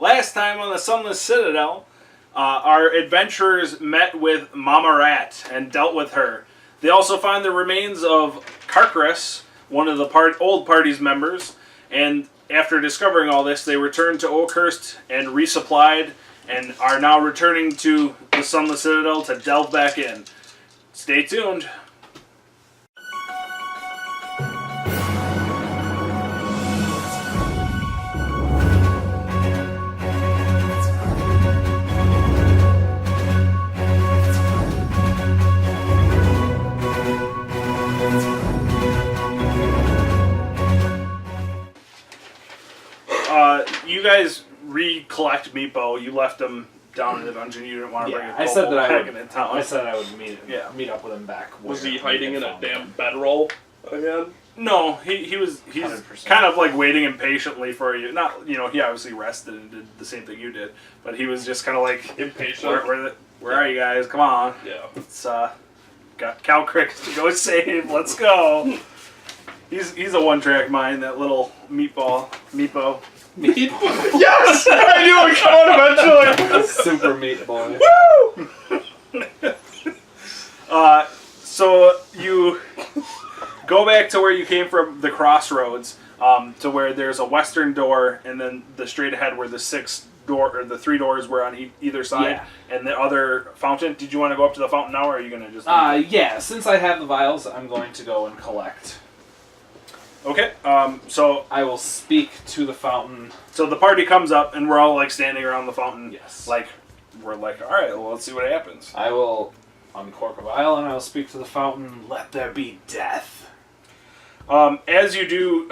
Last time on the Sunless Citadel, our adventurers met with Mama Rat and dealt with her. They also find the remains of Carcaris, one of the old party's members, and after discovering all this, they returned to Oakhurst and resupplied, and are now returning to the Sunless Citadel to delve back in. Stay tuned. You guys recollect Meepo. You left him down in the dungeon. You didn't want to bring a I said that I would. in town. I said I would meet up with him back. Was he hiding in a damn bedroll again? No, he's 100%. kind of like waiting impatiently for you. Not, he obviously rested and did the same thing you did, but he was just kind of like impatient. Where are you guys? Come on. Yeah. It's got Cal Crick to go save. Let's go. He's a one-track mind. That little Meepo. Yes! I knew it coming eventually! Super meat boy. Woo! So you go back to where you came from, the crossroads, to where there's a western door, and then the straight ahead where the the three doors were on either side, and the other fountain. Did you want to go up to the fountain now, or are you going to just... Yeah, since I have the vials, I'm going to go and collect. Okay, so... I will speak to the fountain. So the party comes up, and we're all, like, standing around the fountain. Yes. We're like, alright, well, let's see what happens. I will uncork a vial, and I will speak to the fountain. Let there be death. As you do,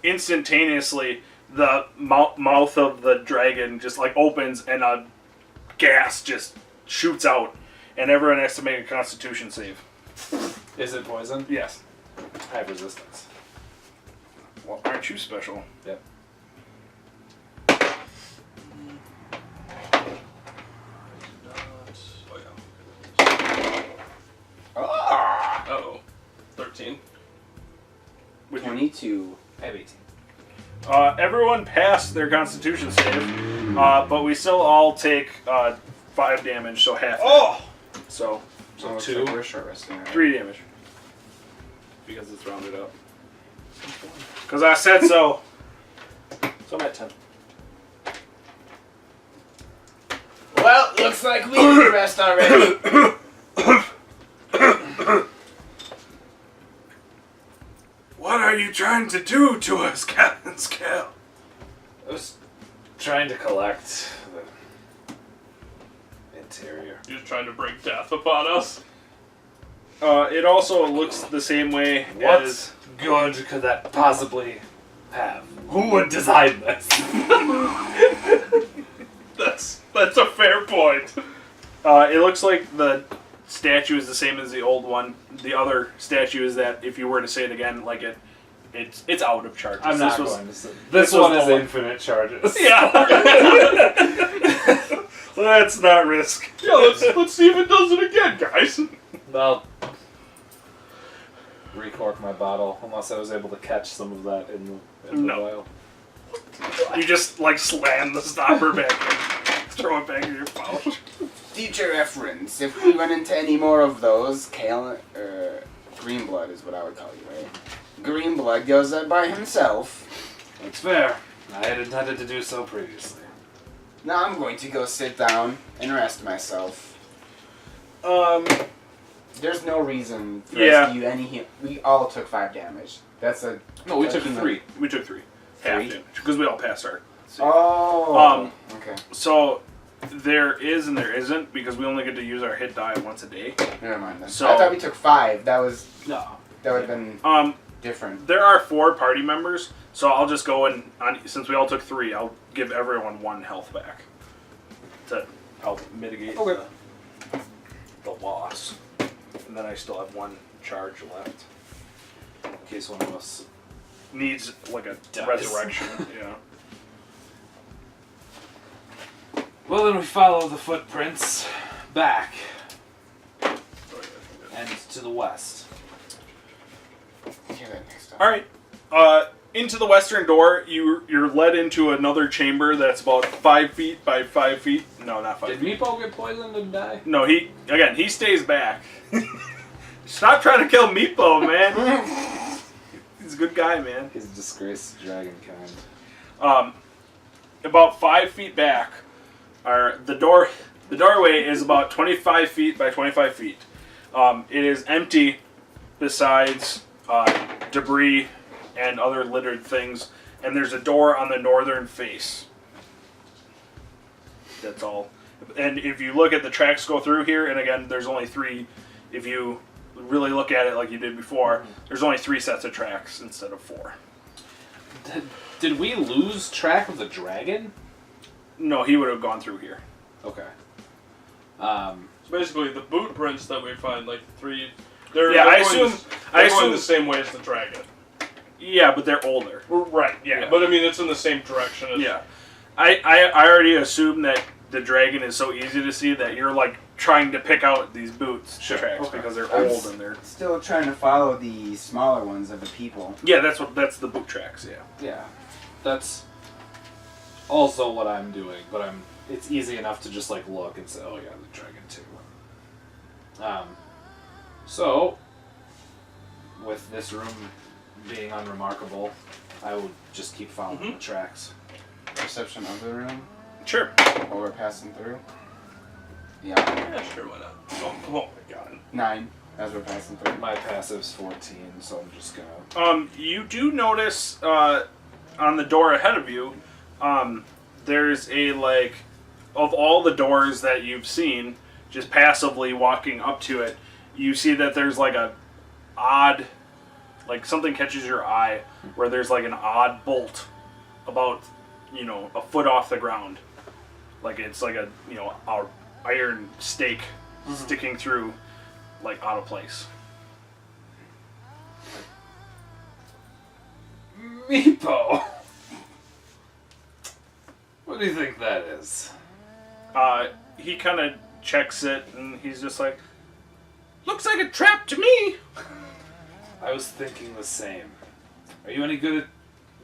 instantaneously, the mouth of the dragon just, opens, and a gas just shoots out, and everyone has to make a constitution save. Is it poison? Yes. I have resistance. Well, aren't you special? Yep. Uh-oh. 13. 22. I have 18. Everyone passed their constitution save, but we still all take 5 damage, so half. Oh! So 2. We're short resting. Right? 3 damage. Because it's rounded up. Because I said so. So I'm at 10. Well, looks like we need to rest already. What are you trying to do to us, Captain Scale? I was trying to collect the interior. You're just trying to bring death upon us? It also looks the same way What as... good could that possibly have? Who would design this? That's a fair point. It looks like the statue is the same as the old one. The other statue is that, if you were to say it again, it's out of charges. I'm not going to say this was one the is one. infinite charges. Yeah. Let's not risk. Yeah, let's see if it does it again, guys. I'll recork my bottle, unless I was able to catch some of that in the vial. You just slam the stopper back and throw it back in your pouch. Future reference, if we run into any more of those, Greenblood is what I would call you, right? Greenblood goes up by himself. That's fair. I had intended to do so previously. Now I'm going to go sit down and rest myself. There's no reason for us to do any We all took 5 damage. That's a... No, we took 3. We took 3. Half damage. Because we all passed our... Oh! Okay. So, there is and there isn't, because we only get to use our hit die once a day. Never mind then. So, I thought we took 5. That was... No. That would have been different. There are 4 party members, so I'll just go and... since we all took 3, I'll give everyone 1 health back. To help mitigate the loss. And then I still have 1 charge left. In case one of us needs a dies. resurrection. Yeah. Well, then we follow the footprints back and to the west. Hear that next time. All right. into the western door, you're led into another chamber that's about 5 feet by 5 feet. No, not 5 Did feet. Meepo get poisoned and die? No, he stays back. Stop trying to kill Meepo, man. He's a good guy, man. His disgraced dragon kind. About 5 feet back, the doorway is about 25 feet by 25 feet. It is empty, besides debris and other littered things, and there's a door on the northern face. That's all. And if you look at the tracks go through here, and again, there's only 3. If you really look at it like you did before, there's only 3 sets of tracks instead of 4. Did we lose track of the dragon? No, he would have gone through here. Okay. So basically, the boot prints that we find, like 3, they're I going assume the same way as the dragon. Yeah, but they're older. Right. Yeah. But I mean, it's in the same direction. As, Yeah, I already assume that the dragon is so easy to see that you're like trying to pick out these boots tracks because they're old and they're Still trying to follow the smaller ones of the people. yeah. That's the boot tracks. Yeah. Yeah. That's also what I'm doing, but it's easy enough to just like look and say, oh yeah, the dragon too. So with this room being unremarkable, I would just keep following the tracks. Perception of the room Sure. while we're passing through. Yeah. Yeah, sure, why not? Oh my god. 9 as we're passing through. My passive's 14, so I'm just gonna... You do notice on the door ahead of you, there's a like of all the doors that you've seen, just passively walking up to it, you see that there's like a odd, like something catches your eye, where there's like an odd bolt about, a foot off the ground. Like it's like a iron stake sticking through, like out of place. Meepo! What do you think that is? He kind of checks it and he's just like, looks like a trap to me. I was thinking the same. Are you any good at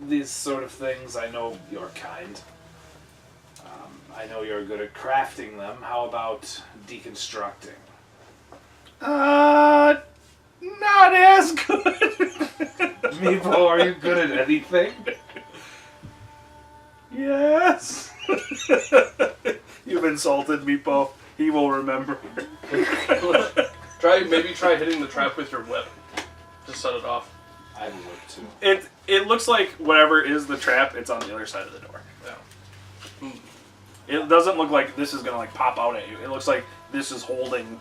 these sort of things? I know you're kind. I know you're good at crafting them. How about deconstructing? Not as good. Meepo, are you good at anything? Yes. You've insulted Meepo. He will remember. Maybe try hitting the trap with your whip to set it off. I would too. It looks like whatever is the trap, it's on the other side of the door. Yeah. It doesn't look like this is gonna like pop out at you. It looks like this is holding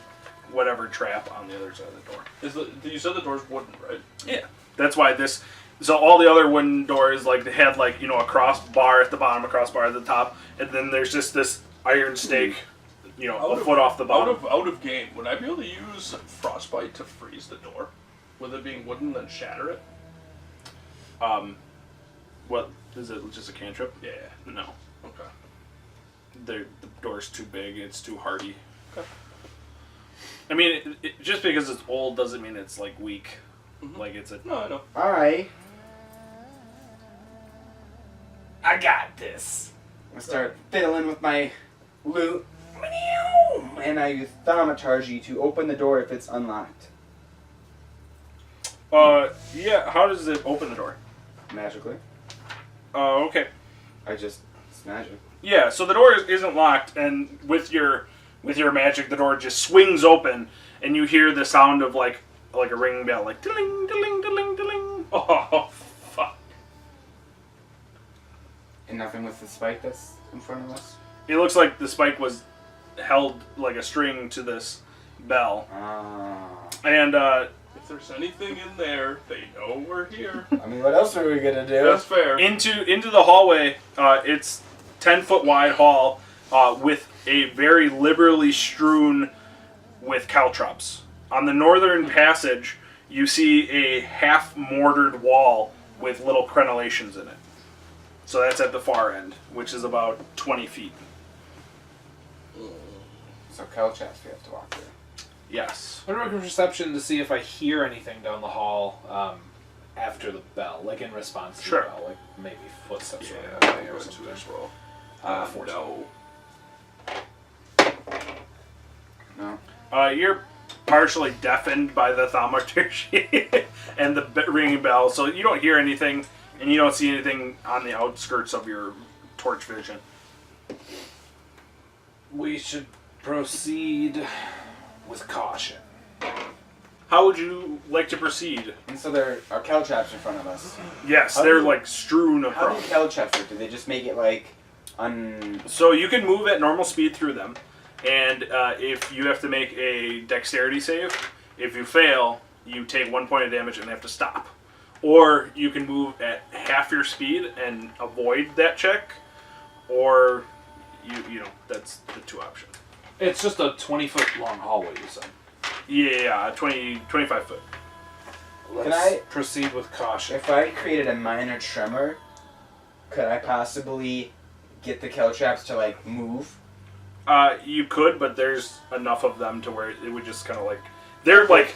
whatever trap on the other side of the door. You said the door's wooden, right? Yeah. That's why this. So all the other wooden doors, like they had like a crossbar at the bottom, a crossbar at the top, and then there's just this iron stake, a foot off the bottom. Out of game, would I be able to use frostbite to freeze the door, with it being wooden, then shatter it? What is it? Just a cantrip? Yeah. No. Okay. The door's too big. It's too hardy. Okay. I mean, just because it's old doesn't mean it's like weak. Mhm. Like it's a. No, I know. Alright. I got this. I start fiddling with my loot. And I use thaumaturgy to open the door if it's unlocked. Yeah. How does it open the door? Magically. Okay. It's magic. Yeah. So the door isn't locked, and with your magic, the door just swings open, and you hear the sound of like a ringing bell, like ding, ding, ding, ding. Oh, fuck. And nothing with the spike that's in front of us? It looks like the spike was held like a string to this bell, and If there's anything in there, they know we're here. I mean, what else are we gonna do? That's fair. into the hallway. It's 10-foot wide hall with a very liberally strewn with caltrops. On the northern passage, you see a half-mortared wall with little crenellations in it. So that's at the far end, which is about 20 feet. So Calchaps we have to walk through. Yes. I'm gonna make a perception to see if I hear anything down the hall. after the bell, like in response to Sure. the bell, like maybe footsteps Yeah, running away I'll or go into something. this roll. 14. No. No. You're partially deafened by the thaumaturgy and the ringing bell, so you don't hear anything, and you don't see anything on the outskirts of your torch vision. We should proceed with caution. How would you like to proceed? And so there are caltraps in front of us. Yes, How they're do- like strewn How do across. caltraps work? Do they just make it like So you can move at normal speed through them, and if you have to make a dexterity save, if you fail, you take 1 point of damage and have to stop. Or you can move at half your speed and avoid that check, or you know, that's the two options. It's just a 20-foot long hallway, you said. Yeah, 25 foot. Let's I- proceed with caution. If I created a minor tremor, could I possibly get the caltraps to like move? You could, but there's enough of them to where it would just kind of like they're like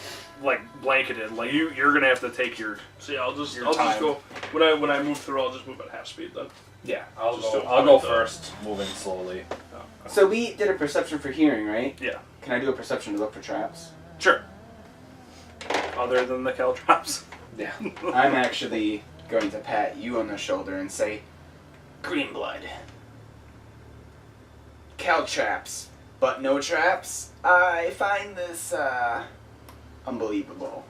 blanketed. Like you're gonna have to take your. So yeah, I'll just time. go when I move through. I'll just move at half speed then. Yeah, I'll Just go. to I'll go avoid the- first, moving slowly. So we did a perception for hearing, right? Yeah, Can I do a perception to look for traps? sure. Other than the caltrops. Yeah. I'm actually going to pat you on the shoulder and say, "Green blood. Caltraps, but no traps. I find this unbelievable."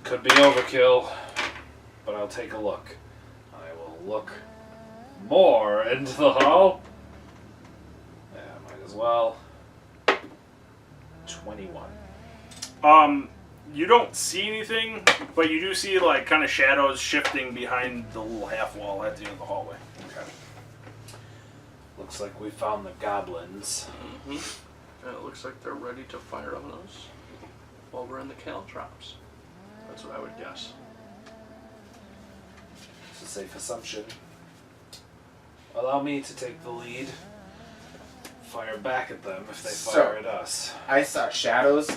Could be overkill, but I'll take a look. I will look more into the hall. Yeah, might as well. 21. You don't see anything, but you do see like kind of shadows shifting behind the little half wall at the end of the hallway. Okay. Looks like we found the goblins. And it looks like they're ready to fire on us while we're in the caltraps. That's what I would guess. It's a safe assumption. Allow me to take the lead. Fire back at them if they fire at us. I saw shadows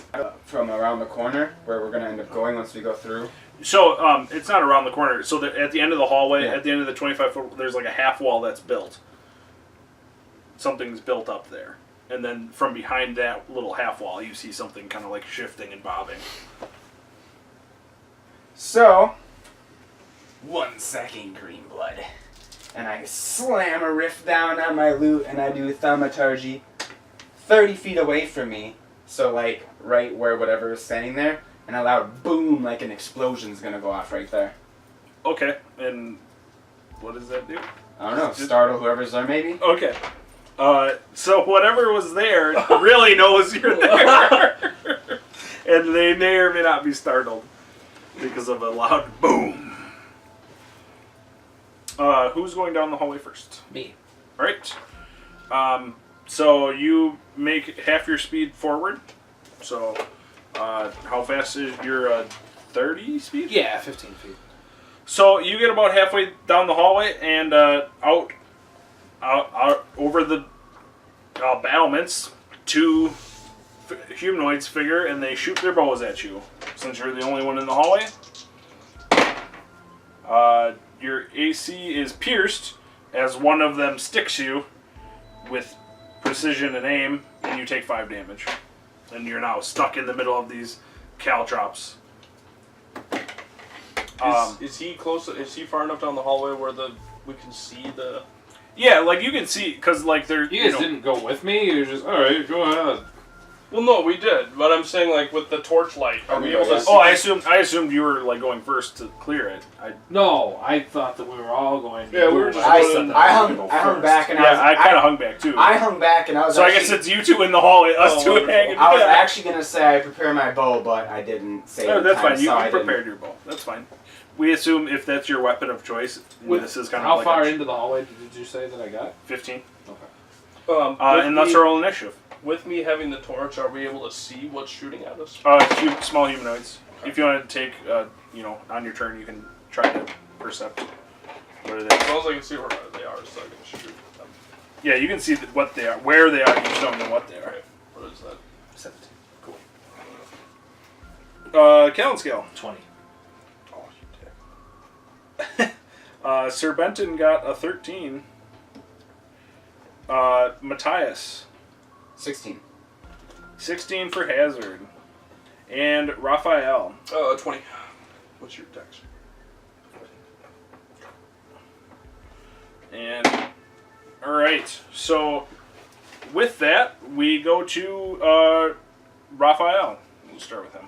from around the corner where we're going to end up going once we go through. So it's not around the corner. So at the end of the hallway, Yeah. at the end of the 25 foot, there's like a half wall that's built. Something's built up there. And then from behind that little half wall, you see something kind of like shifting and bobbing. So, 1 second, green blood. And I slam a riff down on my lute and I do thaumaturgy 30 feet away from me. So like right where whatever is standing there. And a loud boom like an explosion's gonna go off right there. Okay, and what does that do? I don't know, startle whoever's there maybe? Okay. So whatever was there really knows you're there. And they may or may not be startled because of a loud boom. Who's going down the hallway first? Me. Alright. So you make half your speed forward. So how fast is your 30 speed? Yeah, 15 feet. So you get about halfway down the hallway and out over the battlements, two humanoids figure and they shoot their bows at you. Since you're the only one in the hallway, your AC is pierced as one of them sticks you with precision and aim, and you take 5 damage. And you're now stuck in the middle of these caltrops. Is he close? Is he far enough down the hallway where we can see the? Yeah, like you can see, because like they're You guys didn't go with me? You were just, alright, go ahead. Well, no, we did. But I'm saying like with the torchlight, are we able to? See? Oh, I assumed you were like going first to clear it. No, I thought that we were all going. Yeah, we were just I going- hung back and I kind of hung back too. I hung back and I was So I actually, guess it's you two in the hallway, us Oh, two wonderful. hanging. I was actually going to say I prepare my bow, but I didn't say Oh, it. that's fine. You so I didn't. prepared your bow. That's fine. We assume if that's your weapon of choice, this is kind of How like far a into the hallway did you say that I got? 15. Okay. And let's roll initiative. With me having the torch, are we able to see what's shooting at us? Small humanoids. If you want to take, on your turn, you can try to percept what it As is. long as I can see where they are, so I can shoot them. Yeah, you can see what they are, where they are. You just don't know what they are. Okay. What is that? 17. Cool. Callan scale. 20. Oh, you dick. Sir Benton got a 13. Matthias, 16. 16 for Hazard. And Raphael. 20. What's your dex? And, alright, so with that, we go to Raphael. We'll start with him.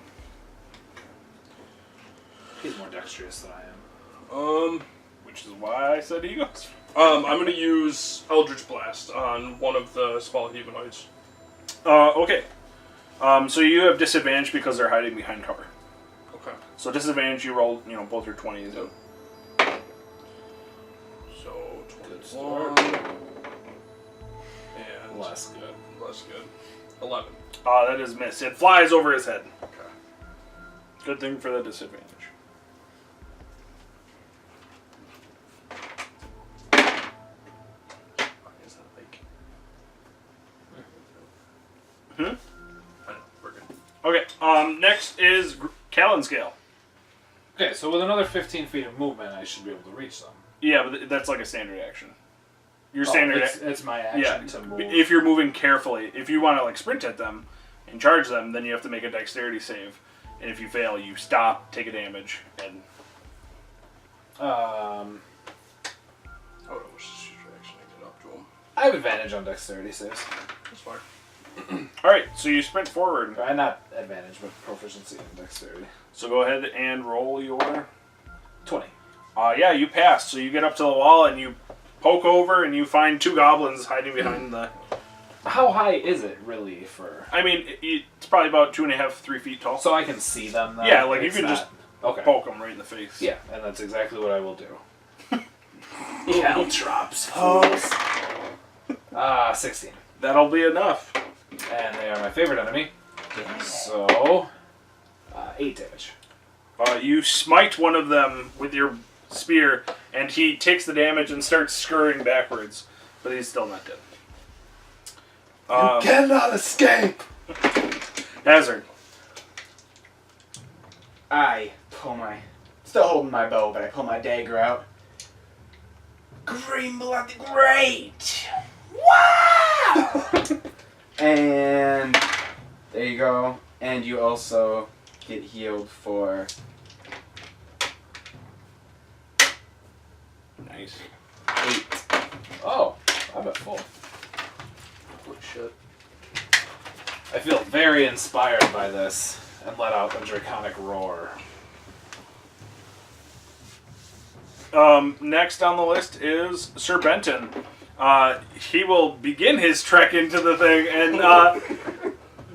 He's more dexterous than I am. Which is why I said he goes. I'm gonna use Eldritch Blast on one of the small humanoids. Okay. So you have disadvantage because they're hiding behind cover. Okay. So disadvantage, you roll, both your 20s. Yep. So, Good 21. start. And Less good. less good. 11. That is miss. It flies over his head. Okay. Good thing for the disadvantage. Is that like... Hmm? I know, we're good. Okay, next is Callan Scale. Okay, so with another 15 feet of movement, I should be able to reach them. Yeah, but that's like a standard action. Your standard It's my action to move. If you're moving carefully, if you want to like sprint at them and charge them, then you have to make a dexterity save. And if you fail, you stop, take a damage, and I would almost actually get up to him. I have advantage on dexterity saves. That's fine. all right. So you sprint forward. Not advantage, but proficiency in dexterity. So go ahead and roll your. 20. Yeah, you pass. So you get up to the wall and you poke over and you find 2 goblins hiding behind the. How high is it really for? I mean, it's probably about 2.5, 3 feet tall. So I can see them. Then? Yeah, like you It's can not- just okay. poke them right in the face. Yeah, and that's exactly what I will do. Caltrops, folks. 16. That'll be enough. And they are my favorite enemy. So, 8 damage. You smite one of them with your spear, and he takes the damage and starts scurrying backwards, but he's still not dead. cannot escape! Hazard. I pull my... Still holding my bow, but I pull my dagger out. Green blood, great! Wow! And there you go. And you also get healed for... Nice. 8. Oh, I'm at full. Holy shit. I feel very inspired by this and let out a draconic roar. Next on the list is Sir Benton. He will begin his trek into the thing, and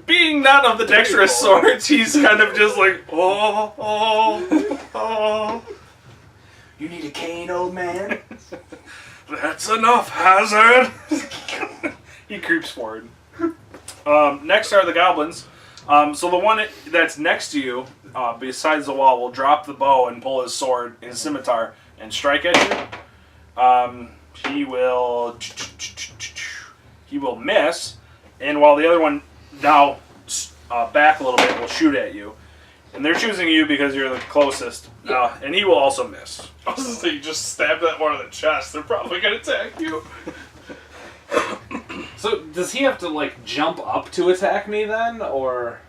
being not of the dexterous sorts, he's kind of just like, oh. You need a cane, old man? That's enough, Hazard! He creeps forward. Next are the goblins. So the one that's next to you, besides the wall, will drop the bow and pull his sword, his scimitar, and strike at you. He will miss, and while the other one now back a little bit will shoot at you. And they're choosing you because you're the closest, and he will also miss. I was gonna say, you just stab that one in the chest, they're probably gonna attack you. So, does he have to, like, jump up to attack me then, or...?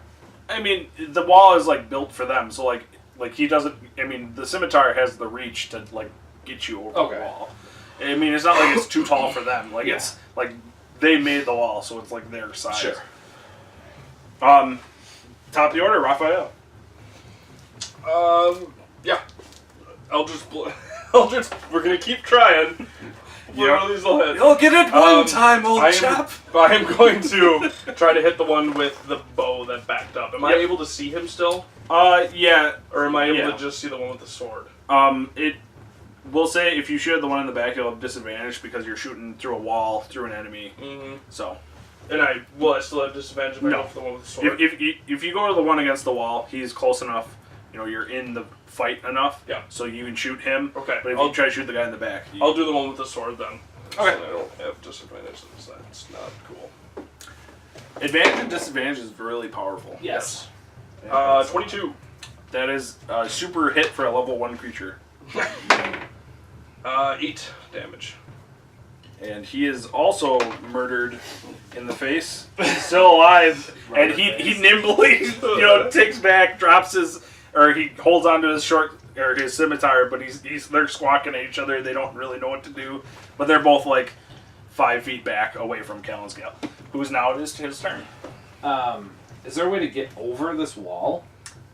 I mean, the wall is, like, built for them, so, like he doesn't... I mean, the scimitar has the reach to, like, get you over the wall. I mean, it's not like it's too tall for them. Like, it's, like, they made the wall, so it's, like, their size. Sure. Top of the order, Raphael. Yeah. Eldritch, we're gonna keep trying. One of these will hit. You'll get it one time, old I chap. am going to try to hit the one with the bow that backed up. Am I able to see him still? Yeah. Or am I able to just see the one with the sword? We'll say if you shoot the one in the back, you'll have disadvantage because you're shooting through a wall, through an enemy. Mm-hmm. So. And I still have disadvantage if I go for the one with the sword? If you go to the one against the wall, he's close enough. You're in the fight enough. Yeah. So you can shoot him. Okay. But if you try to shoot the guy in the back, I'll do the one with the sword then. Okay. So I don't have disadvantage. So that's not cool. advantage and disadvantage is really powerful. Yes. 22. That is a super hit for a level 1 creature. 8 damage. And he is also murdered in the face. He's still alive, and he nimbly, takes back, drops his, or he holds onto his his scimitar. But they're squawking at each other. They don't really know what to do, but they're both like 5 feet back away from Calenscale, who's now his turn. Is there a way to get over this wall?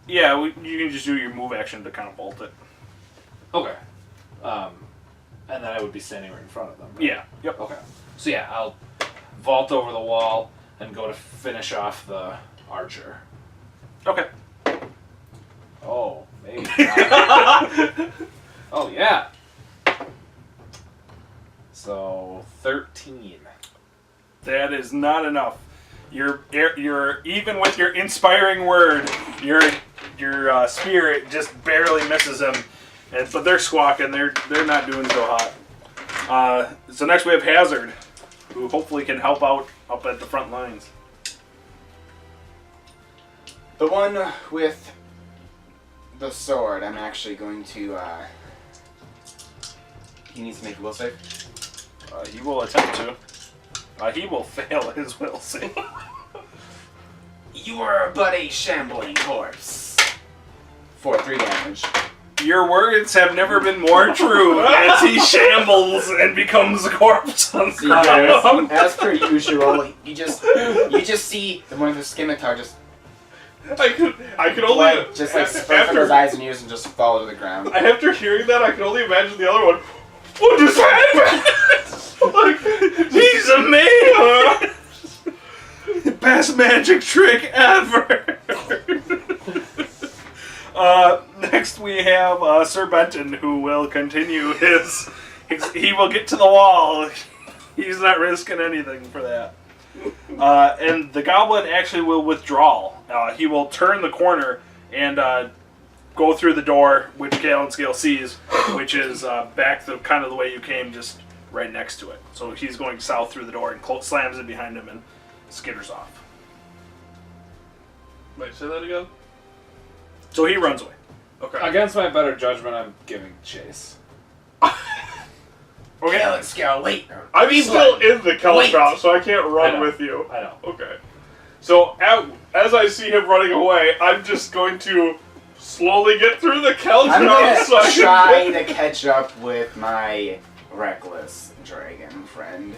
Yeah, you can just do your move action to kind of bolt it. Okay. And then I would be standing right in front of them. Right? Yeah. Yep. Okay. So yeah, I'll vault over the wall and go to finish off the archer. Okay. Oh, maybe. Oh yeah. So 13. That is not enough. You're even with your inspiring word, your spirit just barely misses him. But they're squawking. They're not doing so hot. So next we have Hazard, who hopefully can help out up at the front lines. The one with the sword, I'm actually going to. He needs to make a will save. He will attempt to. He will fail his will save. You are but a shambling corpse. For 3 damage. Your words have never been more true as he shambles and becomes a corpse on the ground. As per usual, you just see the one with the scimitar just I could only blood just like spurt from his eyes and ears and just fall to the ground. After hearing that, I can only imagine the other one. What just happened? Like, He's a man! Best magic trick ever! Next we have Sir Benton, who will continue his... He will get to the wall. He's not risking anything for that. And the goblin actually will withdraw. He will turn the corner and go through the door, which Calenscale sees, which is back kind of the way you came, just right next to it. So he's going south through the door and slams it behind him and skitters off. Wait, say that again? So he runs away. Okay. Against my better judgment, I'm giving chase. Okay. Calenscale, wait. I'm still in the Wait. Caltrop, so I can't I run know. with you. I know. Okay. So as I see him running away, I'm just going to slowly get through the I'm Caltrop gonna so I try can to catch up with my reckless dragon friend.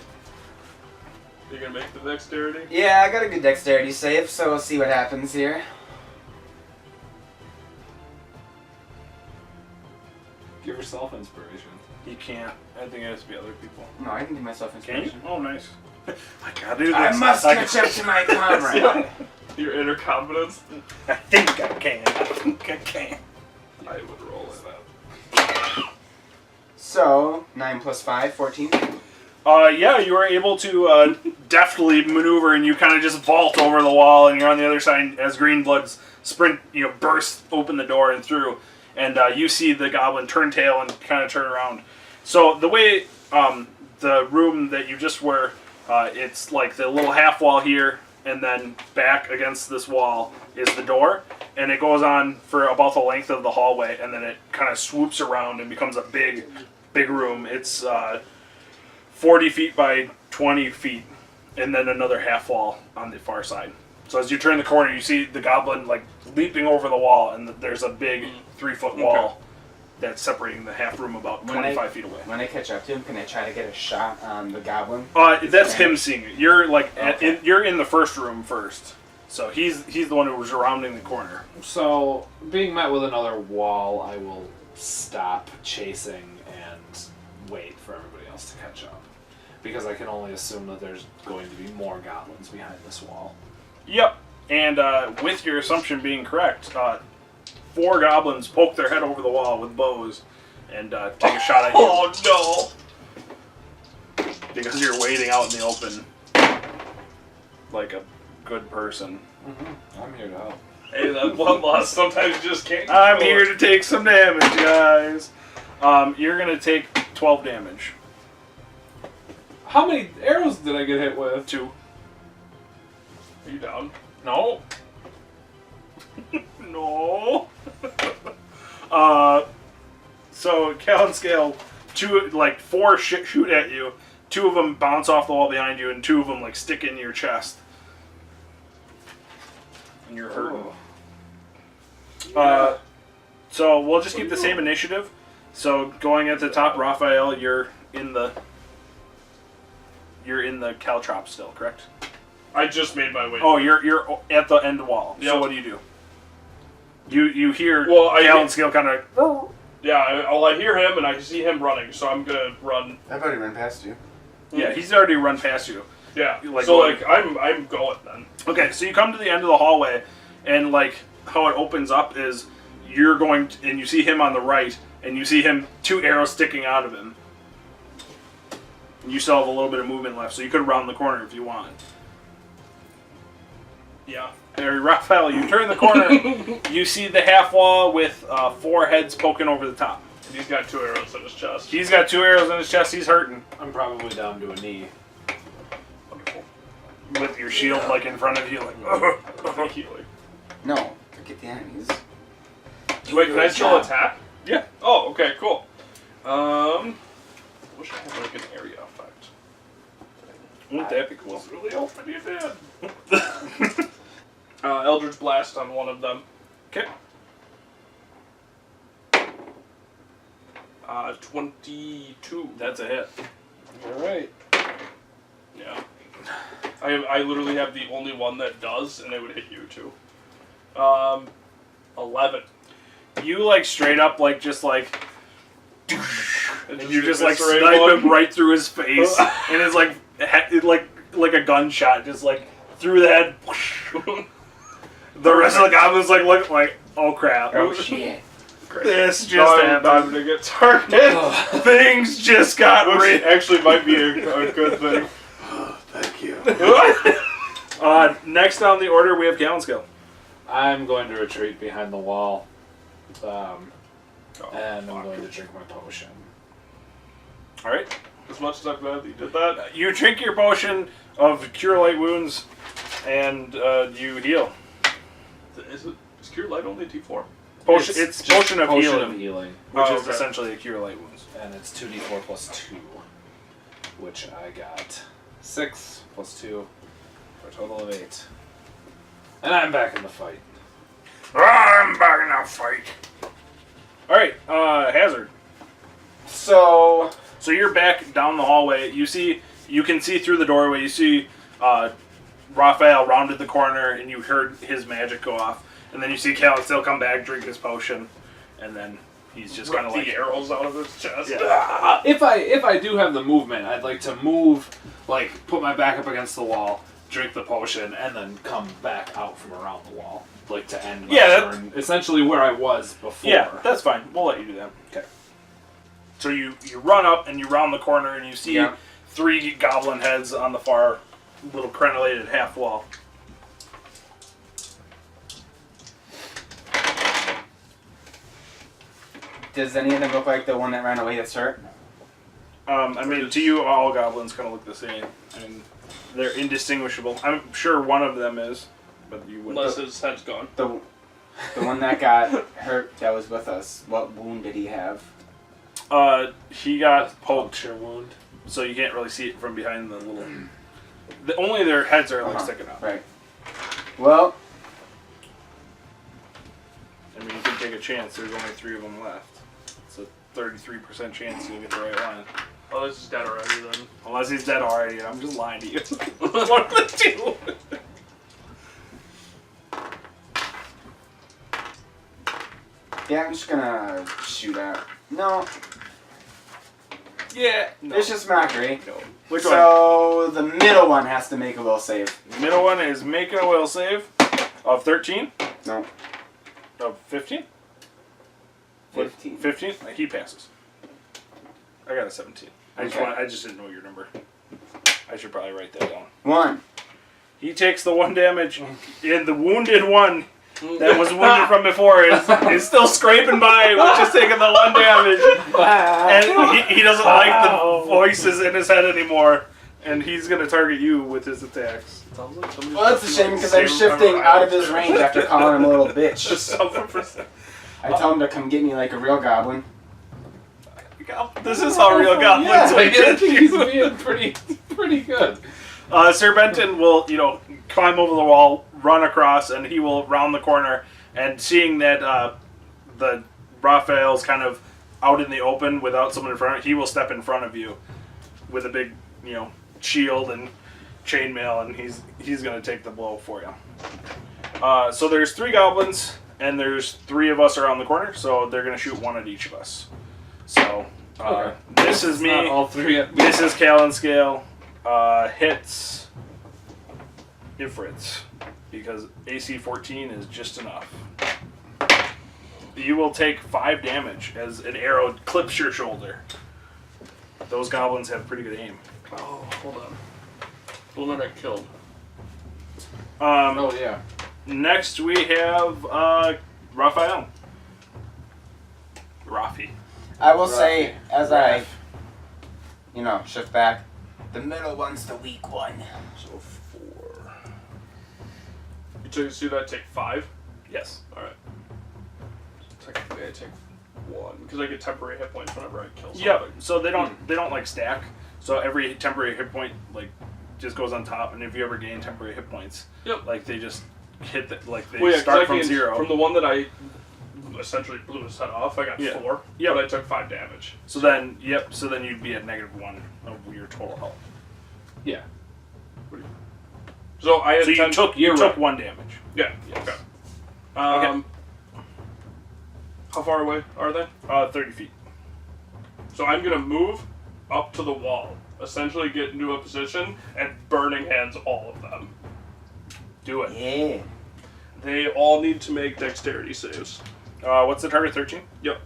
You're gonna make the dexterity? Yeah, I got a good dexterity save, so we'll see what happens here. Give yourself inspiration. He can't. I think it has to be other people. No, I can do myself Can you? inspiration. Oh, nice. I gotta do this. I must catch up to my comrade. Your inner confidence? I think I can. I think I can. I would roll it up. So, 9 plus 5, 14. Yeah, you were able to deftly maneuver, and you kind of just vault over the wall, and you're on the other side as Greenbloods burst open the door and through, and you see the goblin turn tail and kind of turn around. So the way the room that you just were, it's like the little half wall here, and then back against this wall is the door, and it goes on for about the length of the hallway, and then it kind of swoops around and becomes a big room. It's 40 feet by 20 feet, and then another half wall on the far side. So as you turn the corner, you see the goblin like leaping over the wall, and there's a big 3-foot wall that's separating the half room about 25 feet away. When I catch up to him, can I try to get a shot on the goblin? That's him seeing it. You're like Okay. you're in the first room first, so he's the one who was rounding the corner. So, being met with another wall, I will stop chasing and wait for everybody else to catch up. Because I can only assume that there's going to be more goblins behind this wall. Yep, and with your assumption being correct, 4 goblins poke their head over the wall with bows and take a shot at you. Oh no! Because you're waiting out in the open like a good person. I'm here to help. Hey, that blood loss sometimes you just can't I'm control here it. to take some damage, guys. You're going to take 12 damage. How many arrows did I get hit with? 2. Are you down? No. No. So Calenscale four shoot at you. 2 of them bounce off the wall behind you, and 2 of them like stick in your chest. And you're hurting. So we'll just keep the same initiative. So going at the top, Raphael, you're in the caltrop still, correct? I just made my way. Oh, you're at the end wall. Yep. So what do? You hear I Alan Scale kind of. Yeah, I hear him and I see him running, so I'm gonna run. I've already run past you. Yeah, he's already run past you. Yeah. Like, I'm going then. Okay, so you come to the end of the hallway, and like how it opens up is you're going to, and you see him on the right, and you see him 2 arrows sticking out of him. And you still have a little bit of movement left, so you could round the corner if you want. Yeah. There, Raphael, you turn the corner, you see the half wall with 4 heads poking over the top. And he's got 2 arrows in his chest. He's got 2 arrows in his chest, he's hurting. I'm probably down to a knee. Wonderful. With your shield like in front of you, like Healing. No, forget the enemies. Wait, can I still attack? Yeah. Oh, okay, cool. Wish I had like an area effect. Wouldn't that be cool? Was really hoping you did. Eldritch Blast on one of them. Okay. 22. That's a hit. Alright. Yeah. I literally have the only one that does, and it would hit you too. 11. You like straight up like just like And you just like snipe him right through his face, and it's like a gunshot, just like through the head. The rest of the goblins look like, oh crap! Oh shit. This just happened. I'm gonna get targeted. Things just got Which real. actually might be a good thing. Thank you. Next on the order, we have Galenskill. I'm going to retreat behind the wall. And I'm going to drink my potion. All right. As much as I'm glad that you did that. You drink your potion of Cure Light Wounds, and you heal. Is Cure Light only D4? Potion. It's just potion of potion healing, of healing, which Oh, is okay. essentially a Cure Light Wounds. and it's 2d4 plus 2, which I got 6 plus 2 for a total of 8. And I'm back in the fight. I'm back in that fight. All right, Hazard. So So you're back down the hallway. You can see through the doorway. You see Raphael rounded the corner, and you heard his magic go off. And then you see Cal still come back, drink his potion, and then he's just kind of the like arrows out of his chest. Yeah. If I do have the movement, I'd like to move, like put my back up against the wall, drink the potion, and then come back out from around the wall, like to end my turn. Essentially where I was before. Yeah, that's fine. We'll let you do that. Okay. So you run up and you round the corner and you see 3 goblin heads on the far little crenellated half wall. does any of them look like the one that ran away that's hurt? I mean, to you, all goblins kind of look the same. I mean, they're indistinguishable. I'm sure one of them is, but you wouldn't. Unless his head's gone. The one that got hurt that was with us. What wound did he have? He got poked, Puncture wound. so you can't really see it from behind the little. Only their heads are like sticking out. Right. Well, I mean, you can take a chance. There's only 3 of them left. It's a 33% chance you'll get the right line. Oh, this is dead already then. Unless he's dead already, and I'm just lying to you. One of the 2. yeah, I'm just gonna shoot out. No, Yeah. No. it's just mockery. No. Which one? So the middle one has to make a will save. The middle one is making a will save of 13. No, Of 15? 15. 15? He passes. I got a 17. Okay. I just didn't know your number. I should probably write that down. 1. He takes the 1 damage, and the wounded one that was wounded from before is still scraping by, just taking the 1 damage. And he doesn't like the voices in his head anymore, and he's going to target you with his attacks. Sounds like somebody's Well, that's a shame because I'm shifting out of his range after calling him a little bitch. I tell him to come get me like a real goblin. This is how real goblins Yeah, are. I think he's being pretty good. Sir Benton will, climb over the wall, run across, and he will round the corner. And seeing that the Raphael's kind of out in the open without someone in front, he will step in front of you with a big, shield and chainmail, and he's going to take the blow for you. So there's 3 goblins, and there's 3 of us around the corner, so they're going to shoot 1 at each of us. So Okay. this is me. Not all 3 at me. This is Callan Scale. Hits Ifrits, because AC 14 is just enough. You will take 5 damage as an arrow clips your shoulder. Those goblins have pretty good aim. Oh, hold on. The one that I killed. Oh, yeah. Next we have Raphael. Rafi. I will say, as I, shift back, the middle one's the weak one. So 4. You see that? Take 5? Yes. Alright. Technically I take 1, because I get temporary hit points whenever I kill something. Yeah. So they don't like stack. So every temporary hit point just goes on top, and if you ever gain temporary hit points, they just hit they start from 0. From the one that I essentially blew his head off, I got 4. Yep. But I took 5 damage. So then you'd be at -1 of your total health. Yeah. So I had So 10, you took 1 damage. Yeah. Yes. Okay. How far away are they? 30 feet. So I'm gonna move up to the wall, essentially get into a position and burning hands all of them. Do it. Yeah. They all need to make dexterity saves. What's the target? 13? Yep.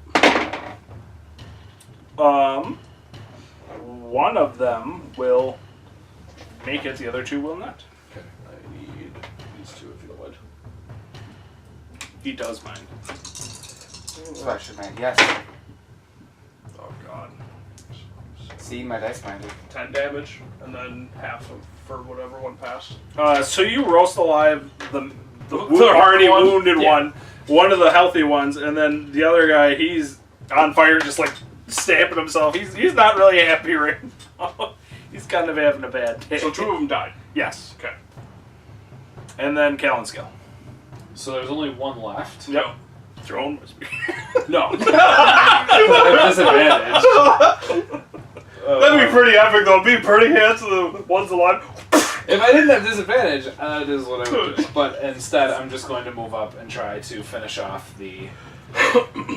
One of them will make it, the other 2 will not. Okay. I need these 2 if you don't mind. He does mind. So I should mind. Yes. Oh god. See, my dice minded. 10 damage, and then half for whatever one passed. So you roast alive the The already one? wounded Yeah. one of the healthy ones, and then the other guy, he's on fire, just stamping himself. He's not really happy right now. He's kind of having a bad day. So 2 of them died. Yes. Okay. And then Callan Skill. So there's only 1 left. Yep. Throne must be. No. At disadvantage. That'd be pretty epic though. Be pretty hands to the ones alive. If I didn't have disadvantage, that is what I would do. But instead, I'm just going to move up and try to finish off the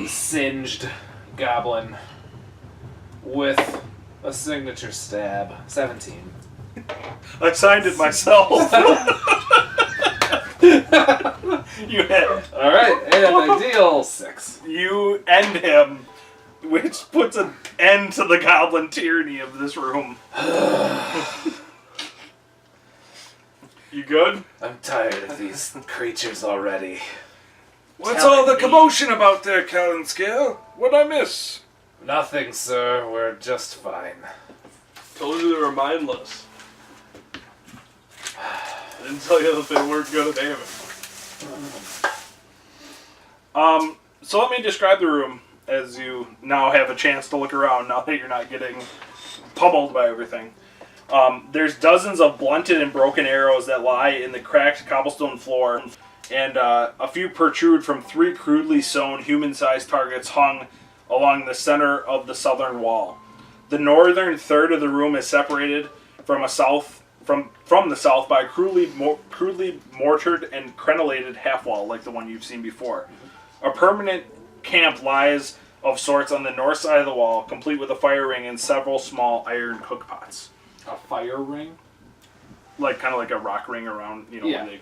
singed goblin with a signature stab. 17. I signed it myself. You hit. Alright, and I deal 6. You end him, which puts an end to the goblin tyranny of this room. You good? I'm tired of these creatures already. What's all the commotion about there, Callan Scale? What'd I miss? Nothing, sir. We're just fine. Told you they were mindless. I didn't tell you that they weren't good at aiming. So let me describe the room as you now have a chance to look around now that you're not getting pummeled by everything. There's dozens of blunted and broken arrows that lie in the cracked cobblestone floor, and a few protrude from 3 crudely sewn human-sized targets hung along the center of the southern wall. The northern third of the room is separated from the south by a crudely mortared and crenellated half-wall like the one you've seen before. A permanent camp lies of sorts on the north side of the wall, complete with a fire ring and several small iron cookpots. A fire ring? Kind of like a rock ring around, Yeah. where they...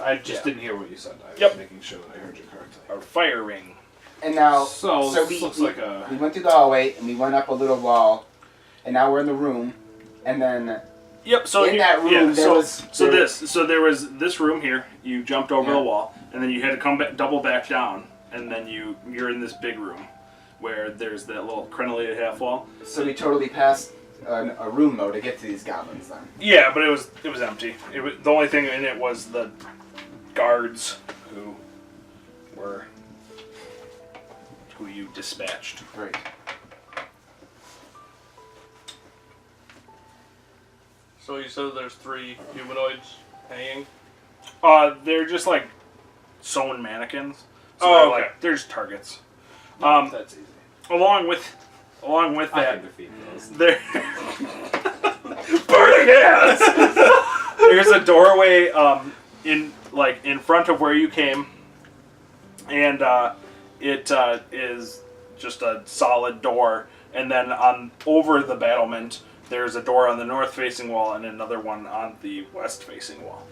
I just didn't hear what you said. I was Yep. making sure that I heard you correctly. A fire ring. And now, So we, this looks we, like a... we went through the hallway and we went up a little wall, and now we're in the room, and then Yep. So in that room there was there was this room here. You jumped over the wall, and then you had to come back, double back down, and then you're in this big room where there's that little crenellated half wall. so we totally passed a room though to get to these goblins then. Yeah, but it was empty. The only thing in it was the guards who were who you dispatched. Great. So you said there's 3 humanoids hanging? They're just like sewn mannequins. So Oh, they're okay. like there's targets. That's easy. Along with I that, can defeat those. there burning hands. There's a doorway in front of where you came, and it is just a solid door. And then over the battlement, there's a door on the north-facing wall and another one on the west-facing wall.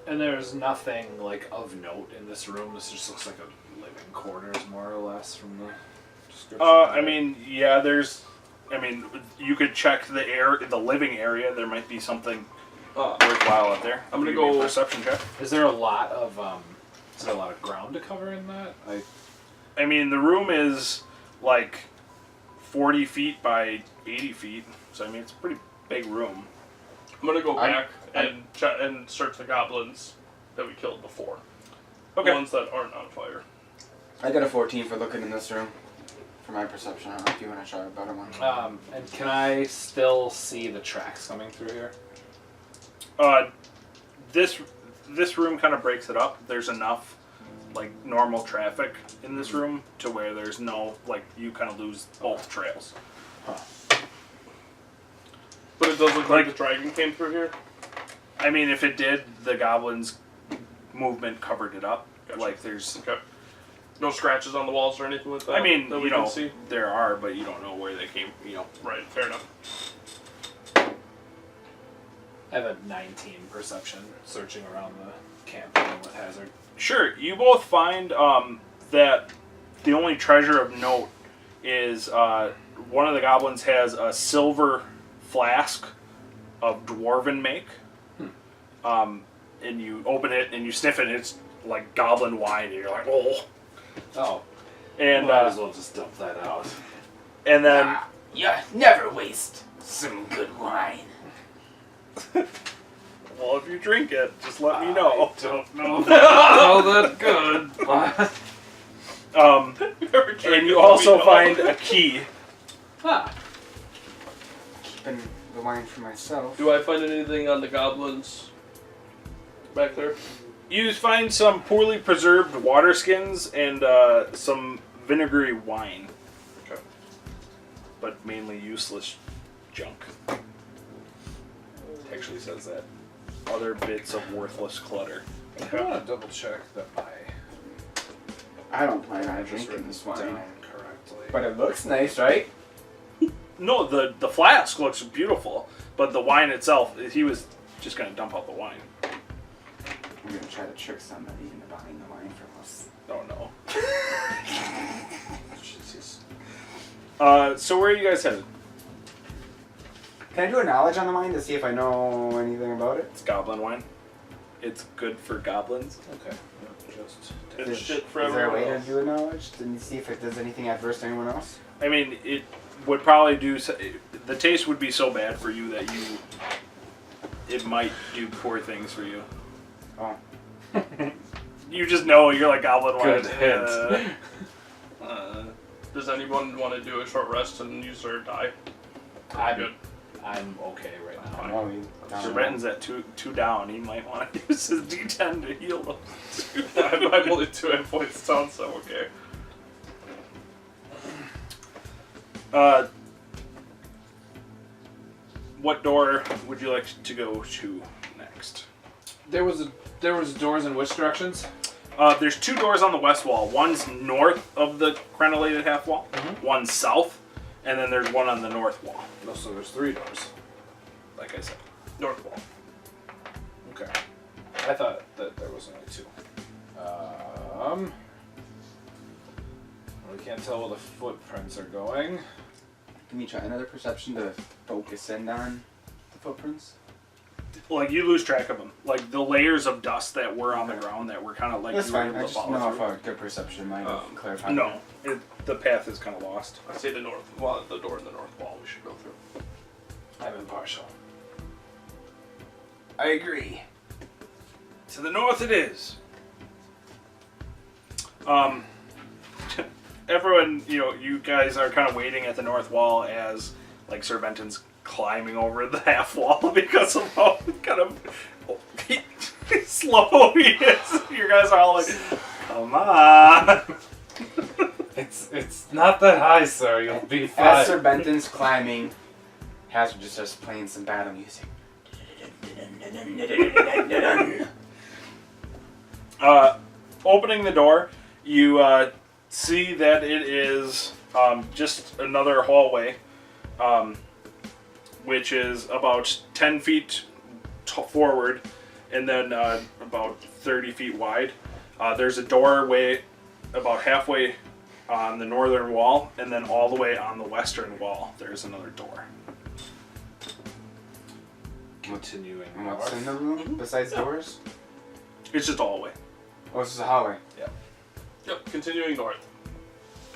And there's nothing like of note in this room. This just looks like a living quarters, more or less, from the description. I mean, yeah, you could check the living area. There might be something worthwhile out there. I'm gonna Give me a go- perception check. Is there a lot of ground to cover in that? I mean, the room is like 40 feet by 80 feet, so I mean, it's a pretty big room. I'm gonna go back and search the goblins that we killed before. Okay. The ones that aren't on fire. I got a 14 for looking in this room. For my perception, I don't know if you want to try a better one. And can I still see the tracks coming through here? This room kind of breaks it up. There's enough like normal traffic in this room to where there's no like you kind of lose both trails. But it does look like the dragon came through here. I mean, if it did, the goblins' movement covered it up. Gotcha. Like there's, Okay. No scratches on the walls or anything like that. I mean, that we can see. there are, but you don't know where they came. Right. Fair enough. I have a 19 perception, searching around the camp with hazard. Sure, you both find that the only treasure of note is one of the goblins has a silver flask of dwarven make. And you open it and you sniff it and it's like goblin wine and you're like, oh. Oh. And Might as well just dump that out. and then You never waste some good wine. well, if you drink it, just let me know. Don't know how that good. And you also find a key. Ah. Keeping the wine for myself. Do I find anything on the goblins back there? You find some poorly preserved water skins and some vinegary wine. Okay. But mainly useless junk. Actually says that. Other bits of worthless clutter. I want to double check that I don't plan on just drinking written this down wine. correctly. But it looks nice, right? No, the flask looks beautiful, but the wine itself, he was just going to dump out the wine. I'm going to try to trick somebody into buying the wine from us. Oh no. Jesus. So where are you guys headed? Can I do a knowledge on the wine to see if I know anything about it? It's goblin wine. It's good for goblins. Okay. Just It's Is, shit for is there a way everyone to else. do a knowledge to see if it does anything adverse to anyone else? I mean, it would probably do. The taste would be so bad for you that it might do poor things for you. Oh. You just know you're like goblin wine. Good hint. Does anyone want to do a short rest and use their die? Good. I'm okay right now. Oh, you Sir Benton's at two down. He might want to use his D10 to heal them. I'm only 2 hit points down, so okay. What door would you like to go to next? There was doors in which directions? There's 2 doors on the west wall. One's north of the crenellated half wall. One's south, and then there's one on the north wall. No, so there's 3 doors. Like I said. North wall. Okay. I thought that there was only 2. We can't tell where the footprints are going. Can you try another perception to focus in on the footprints? Like you lose track of them. Like the layers of dust that were on the ground that were kind of like That's you were fine. able I to just follow know through. if a good perception might have clarified. No, the path is kind of lost. I say the door in the north wall we should go through. I'm impartial. I agree. To the north it is. Everyone, you guys are kind of waiting at the north wall as like Sir Benton's climbing over the half wall because of how kind of slow he is. You guys are all like, come on. It's not that high, sir. You'll be fine. As Sir Benton's climbing, Hazard just starts playing some battle music. Opening the door, you see that it is just another hallway, which is about 10 feet forward and then about 30 feet wide. There's a doorway about halfway on the northern wall, and then all the way on the western wall there's another door. Continuing. And what's in the north. room besides doors? It's just a hallway. Oh, it's just a hallway. Yep, continuing north.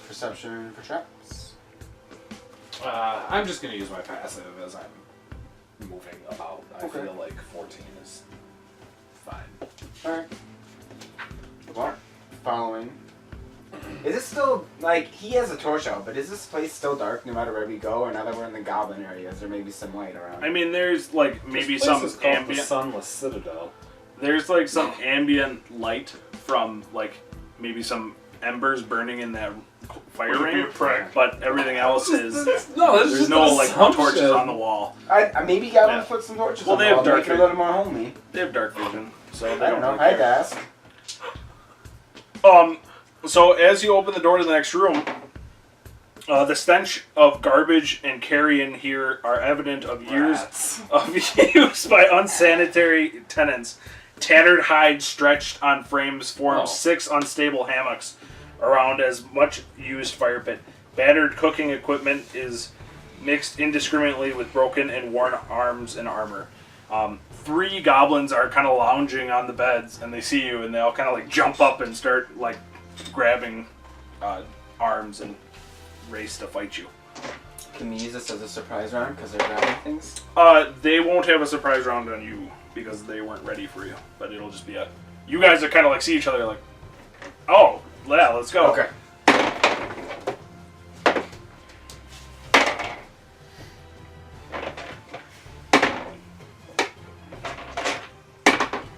Perception for traps. I'm just gonna use my passive as I'm moving about. I Okay. feel like 14 is fine. Alright. Well, following. Is it still, like, he has a torch out, but is this place still dark no matter where we go? Or now that we're in the goblin areas, there may be some light around? I mean, there's like maybe This place some is called the ambient. Sunless Citadel. There's like some ambient light from like maybe some embers burning in that fire Would it be ring, a prick? but everything else is No, it's there's just no an like assumption. torches on the wall. I maybe goblins Yeah. put some torches Well, on they the have wall to dark make it a vision. little more homely. They have dark vision, so they I don't know. really I had to care. ask. So as you open the door to the next room, the stench of garbage and carrion here are evident of years Rats. of use by unsanitary tenants. Tattered hide stretched on frames forms 6 unstable hammocks around as much used fire pit. Battered cooking equipment is mixed indiscriminately with broken and worn arms and armor. 3 goblins are kind of lounging on the beds, and they see you, and they all kind of like jump up and start like grabbing arms and race to fight you. Can we use this as a surprise round because they're grabbing things? They won't have a surprise round on you because they weren't ready for you. But it'll just be you guys are kind of like see each other like, oh yeah, let's go. Okay.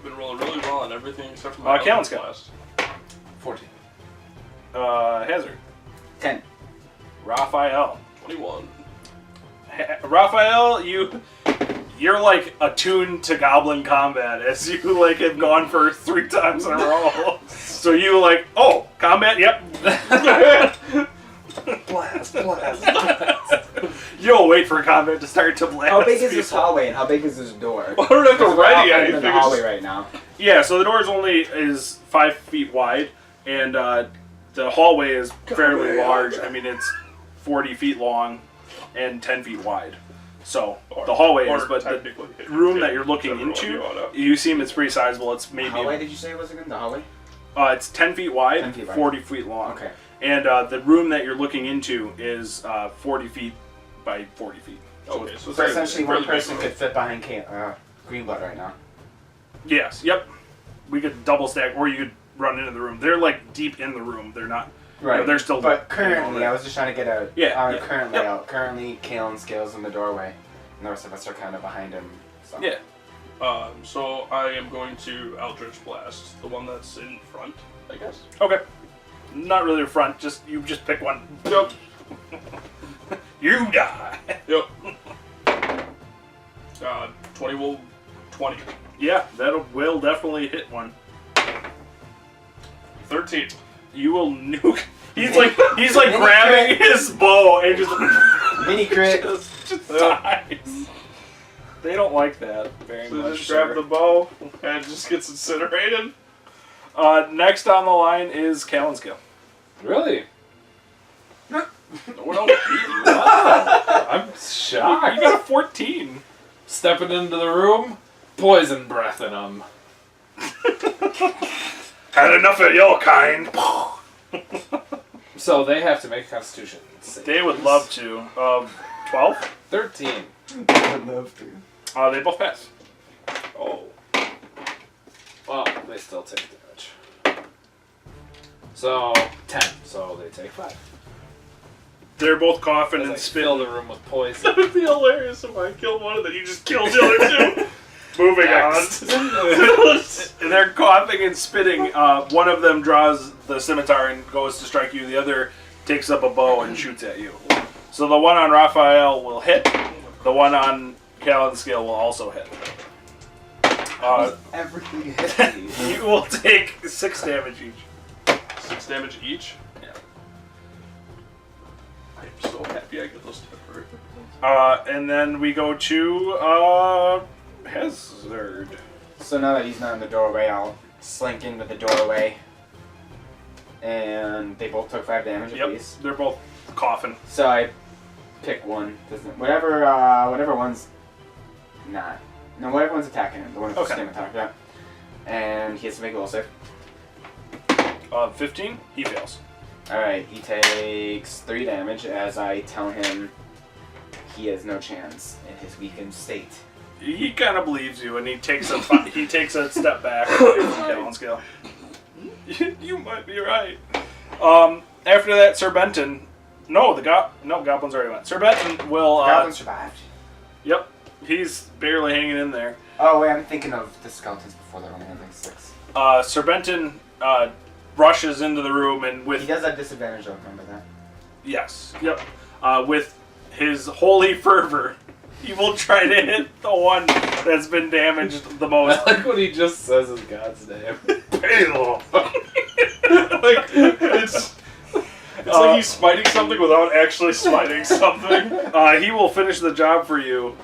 Been rolling really well on everything except for my Callan's Eldritch got- Blast. 14. Hazard. 10. Raphael. 21. Raphael, you're like attuned to goblin combat as you like have gone for 3 times in a row. So you like, oh, combat, yep. Blast. You'll wait for combat to start to blast. How big is this people. hallway and how big is this door? I don't have to Because we're all ready kind of anything. in the it's hallway just- right now. Yeah, so the door's only is 5 feet wide, and the hallway is fairly large. I mean, it's 40 feet long and 10 feet wide. So the hallway is, but the technically, room that you're looking whichever one into, you wanna- you seem it's pretty sizable. It's maybe How wide did you say it was again? The hallway? it's 10 feet wide, 10 feet wide. 40 feet long. Okay. And the room that you're looking into is 40 feet by 40 feet. Okay, so So it's essentially fairly one person big. could fit behind Greenblood right now. Yes, yep. We could double stack, or you could run into the room. They're like deep in the room. They're not. Right. They're still. But currently, I was just trying to get a Yeah, current yep. layout. Currently, Kalen scales in the doorway, and the rest of us are kind of behind him. So. Yeah. So I am going to Eldritch Blast, the one that's in front, I guess. Okay. Not really the front. Just you just pick one. Yep. You die. Yep. 20. Yeah, that will definitely hit one. 13. You will nuke. He's like Mini grabbing his bow and just Mini crit. just dies. They don't like that very So much. just grab sir. the bow and it just gets incinerated. Next on the line is Callan's kill. Really? No one else beat you. I'm shocked. You got a 14. Stepping into the room, poison breath in them. Had enough of your kind. So they have to make a constitution save. They would love to. 12? 13. I would love to. They both pass. Oh. Well, they still take damage. So, 10. So they take 5. They're both coughing and Fill spitting. the room with poison. That would be hilarious if I killed one and then you just killed the other two. Moving on. And they're coughing and spitting. One of them draws the scimitar and goes to strike you. The other takes up a bow and shoots at you. So the one on Raphael will hit. The one on Callan's scale will also hit. Everything hits me. You will take 6 damage each. 6 damage each? Yeah. I'm so happy I get those temporary. And then we go to Hazard. So now that he's not in the doorway, I'll slink into the doorway. And they both took 5 damage apiece. They're both coughing. So I pick one. Whatever one's not. No, whatever one's attacking him. The one who's Okay. attack, yeah. And he has to make a will save. 15, he fails. Alright, he takes 3 damage as I tell him he has no chance in his weakened state. He kind of believes you, and he takes a step back from Callan's scale. You might be right. After that, Sir Benton. No, Goblin's already went. Sir Benton will. Goblin survived. Yep, he's barely hanging in there. Oh wait, I'm thinking of the skeletons before that only had like 6. Sir Benton rushes into the room and He with does have disadvantage though, remember that? yes, yep, with his holy fervor, he will try to hit the one that's been damaged the most. I like when he just says his god's name. Like, it's like he's smiting something without actually smiting something. He will finish the job for you,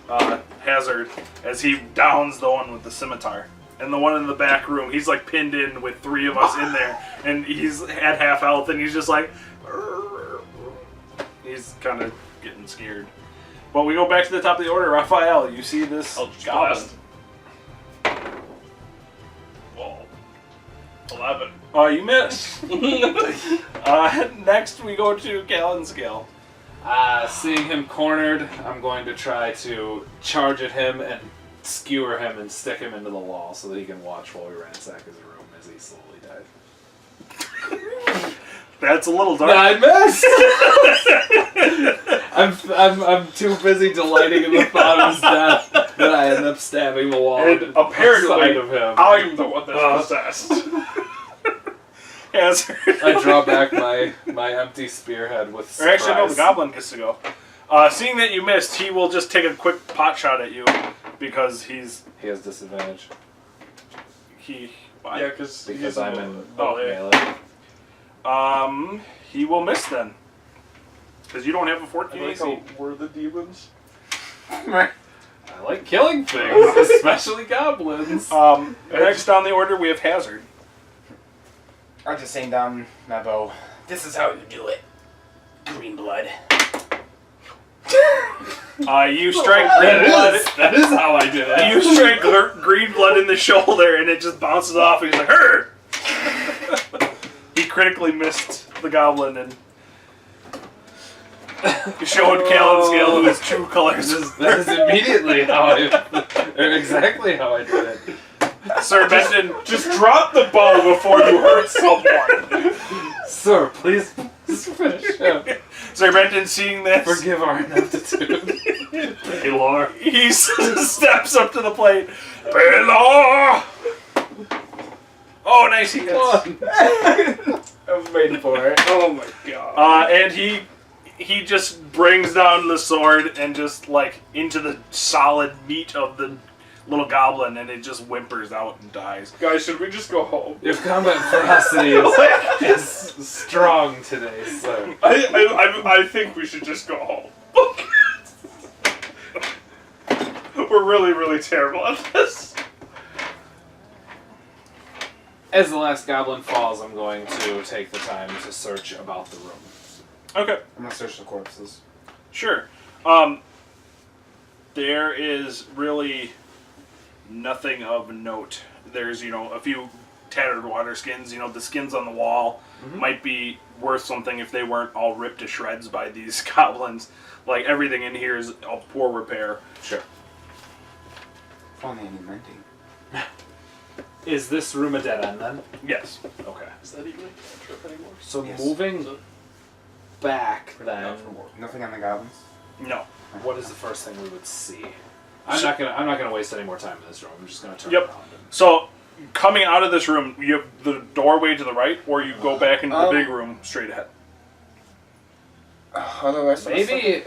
Hazard, as he downs the one with the scimitar. And the one in the back room, he's like pinned in with 3 of us in there, and he's at half health, and he's just like, he's kind of getting scared. But we go back to the top of the order. Raphael, you see this Eldritch goblin? Blast. Well, 11. You miss. Next, we go to Callan's scale. Seeing him cornered, I'm going to try to charge at him and skewer him and stick him into the wall so that he can watch while we ransack his room as he slowly dies. That's a little dark. I missed! I'm too busy delighting in the thought of his death that I end up stabbing the wall And apparently, outside of him. I'm the one that's possessed. Hazard. I draw back my empty spearhead with Or actually, no, the surprise. goblin gets to go. Seeing that you missed, he will just take a quick pot shot at you because He has disadvantage Yeah, because I'm in melee. melee. He will miss then. Because you don't have a I 14 like AC. how we're the demons. I like killing things, especially goblins. Next on the order, we have Hazard. I just aim down my bow. This is how you do it. Green blood. You strike green blood. That is how I did it. You strike green blood in the shoulder, and it just bounces off. And he's like, "Her!" He critically missed the goblin, and you showed Callan's scale his true colors. That is immediately how or exactly how I did it. Sir Benton, Just drop the bow before you hurt someone. Sir, please finish him. Sir Benton, seeing this, Forgive our ineptitude. Baylor. he steps up to the plate. Baylor! Oh, nice, he hits. I was waiting for it. Oh my god. And he just brings down the sword and just like into the solid meat of the little goblin, and it just whimpers out and dies. Guys, should we just go home? Your combat ferocity is strong today, sir. I think we should just go home. We're really, really terrible at this. As the last goblin falls, I'm going to take the time to search about the room. Okay, I'm gonna search the corpses. sure. There is really nothing of note. There's, a few tattered water skins. The skins on the wall might be worth something if they weren't all ripped to shreds by these goblins. Like, everything in here is of poor repair. Sure. If only any mending. Is this room a dead end then? Yes. Okay. Is that even a cantrip anymore? So Yes. moving back, then Not for more. Nothing on the goblins? No. what is the first thing we would see? I'm not gonna waste any more time in this room. I'm just gonna turn Yep. around. So, coming out of this room, you have the doorway to the right, or you go back into the big room straight ahead. Otherwise, Maybe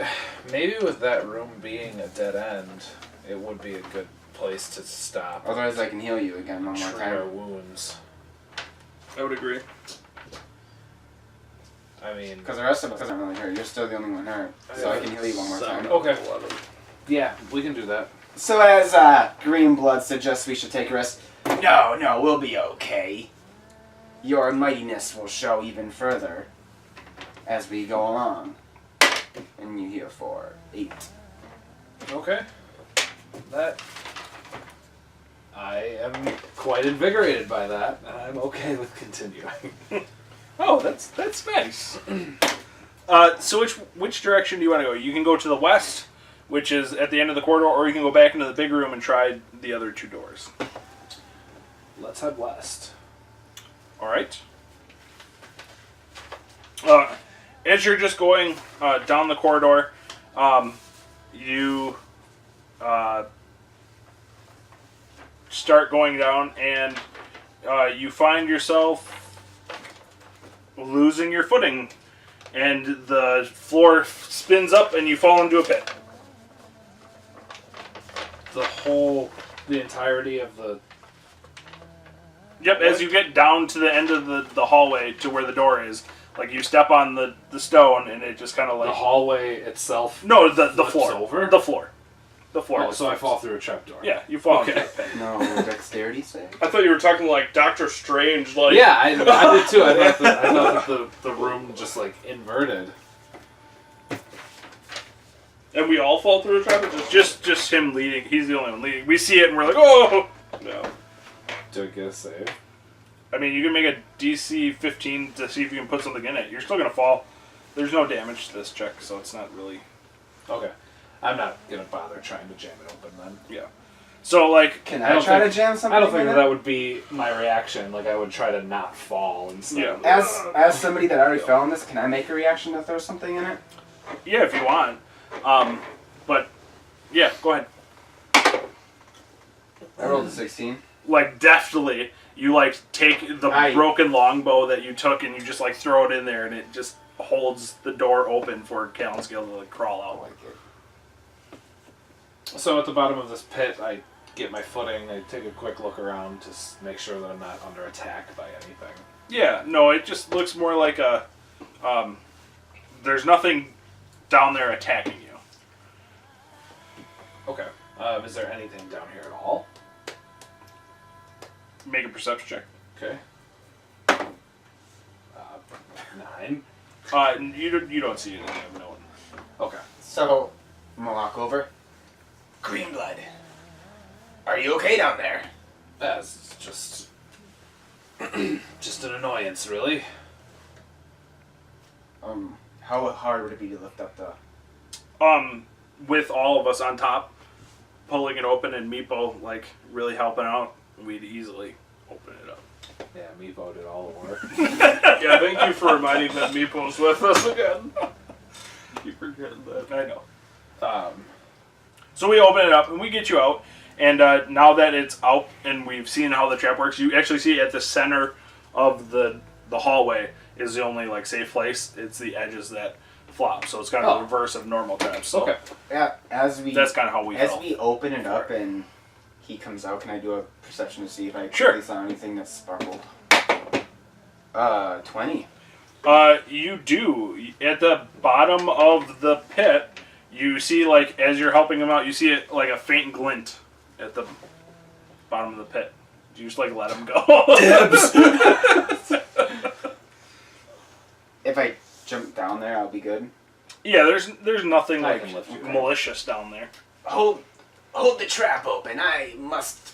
with that room being a dead end, it would be a good place to stop. Otherwise, I can heal you again one more Treat our time. wounds. I would agree. I mean, Because the rest of us aren't really hurt. You're still the only one hurt. So I can heal you one more time. okay. Yeah, we can do that. So as Greenblood suggests we should take a rest, no, we'll be okay. Your mightiness will show even further as we go along. And you heal for 8. Okay. That. I am quite invigorated by that, and I'm okay with continuing. Oh, that's nice. So which direction do you want to go? You can go to the west, which is at the end of the corridor, or you can go back into the big room and try the other 2 doors. Let's head west. All right. As you're just going down the corridor, you start going down, and you find yourself losing your footing, and the floor spins up, and you fall into a pit. The entirety of the... Yep, as you get down to the end of the hallway to where the door is, like you step on the stone, and it just kind of like... The hallway itself... No, the flips floor. over? The floor. The floor. Oh, just so I flips. fall through a trapdoor. Yeah, you fall Okay. into the pit. No dexterity save? I thought you were talking like Doctor Strange, like... Yeah, I did too. I thought that the room just like inverted. And we all fall through a trap? Or Just him leading. He's the only one leading. We see it, and we're like, oh! No. Do I get a save? I mean, you can make a DC 15 to see if you can put something in it. You're still going to fall. There's no damage to this check, so it's not really... Okay. I'm not gonna bother trying to jam it open then. Yeah. So, like... Can I I don't try think- to jam something I don't think in that, it? that would be my reaction. Like I would try to not fall instead. Yeah. As somebody that already fell in this, can I make a reaction to throw something in it? Yeah, if you want. But, yeah, go ahead. I rolled a 16. Like, deftly, you, like, take the I- broken longbow that you took, and you just, like, throw it in there, and it just holds the door open for Calenscale to, like, crawl I out. like it. So at the bottom of this pit, I get my footing. I take a quick look around to make sure that I'm not under attack by anything. Yeah, no, it just looks more like a... there's nothing down there attacking you. Okay. Is there anything down here at all? Make a perception check. Okay. 9. You don't see anything. You have no one. Okay. So, I'm gonna walk over. Greenblood, are you okay down there? That's just... just an annoyance, really. How hard would it be to lift up the... With all of us on top, pulling it open, and Meepo, like, really helping out, we'd easily open it up. Yeah, Meepo did all the work. Yeah, thank you for reminding that Meepo's with us again. You forget that. I know. Um, So we open it up, and we get you out, and now that it's out, and we've seen how the trap works, you actually see at the center of the hallway is the only, like, safe place. It's the edges that flop, so it's kind of the reverse of normal traps. So okay. Yeah, as we... that's kind of how we As felt. we open it up and he comes out, can I do a perception to see if I Sure. quickly saw anything that sparkled? 20. You do. At the bottom of the pit, you see, like, as you're helping him out, you see it like a faint glint at the bottom of the pit. You just, like, let him go. If I jump down there, I'll be good. Yeah, there's nothing, I like, can lift you. malicious down there. Hold the trap open. I must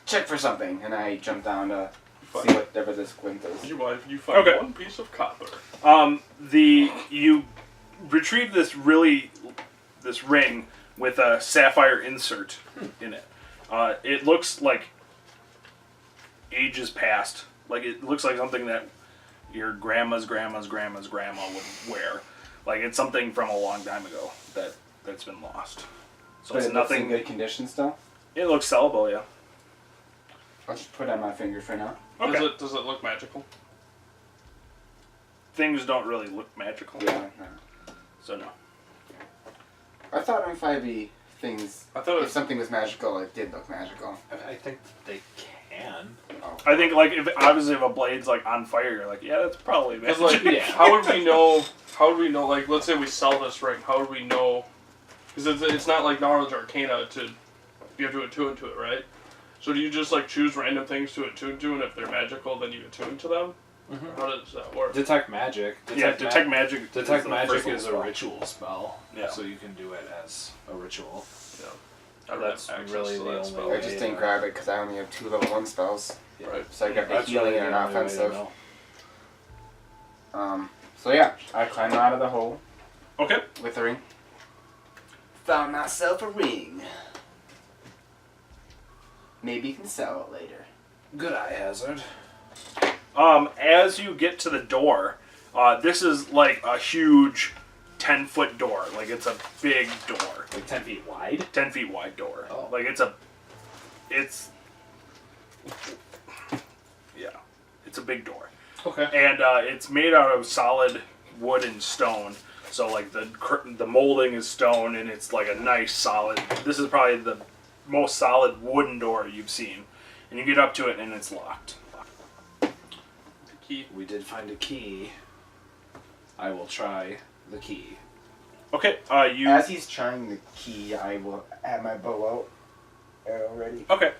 check for something. And I jump down to see whatever this glint is. You find Okay. one piece of copper. You retrieve this ring with a sapphire insert in it. It looks like ages past. Like, it looks like something that your grandma's grandma would wear. Like, it's something from a long time ago that's been lost. So But it's it looks nothing. in good condition still. It looks sellable, yeah. I'll just put it on my finger for now. Okay. Does it look magical? Things don't really look magical. Yeah. So no. I thought in 5e things, I thought it if was. something was magical, it did look magical. I think they can. I think, like, if a blade's, like, on fire, you're like, yeah, that's probably Because magic. like, Yeah. how would we know? How would we know? Like, let's say we sell this ring. How would we know? Because it's not like knowledge arcana to you have to attune to it, right? So do you just like choose random things to attune to, and if they're magical, then you attune to them? Mm-hmm. How does that work? Detect magic. Detect magic. Detect the magic first is a spell. ritual spell. Yeah. So you can do it as a ritual. I don't That's have access really to the that only spell. way. I just didn't grab it because I only have 2 level 1 spells. Right. So I got the That's healing really and the an only way to offensive. know. So yeah, I climbed out of the hole Okay. with the ring. Found myself a ring. Maybe you can sell it later. Good eye hazard. As you get to the door, this is like a huge 10-foot door. Like, it's a big door. Like 10 feet wide. 10 feet wide door. Oh. Like, it's a big door. Okay. And it's made out of solid wood and stone. So, like, the molding is stone, and it's like a nice solid. This is probably the most solid wooden door you've seen. And you get up to it, and it's locked. Key. We did find a key. I will try the key. Okay, As he's trying the key, I will have my bow out. Arrow ready. Okay,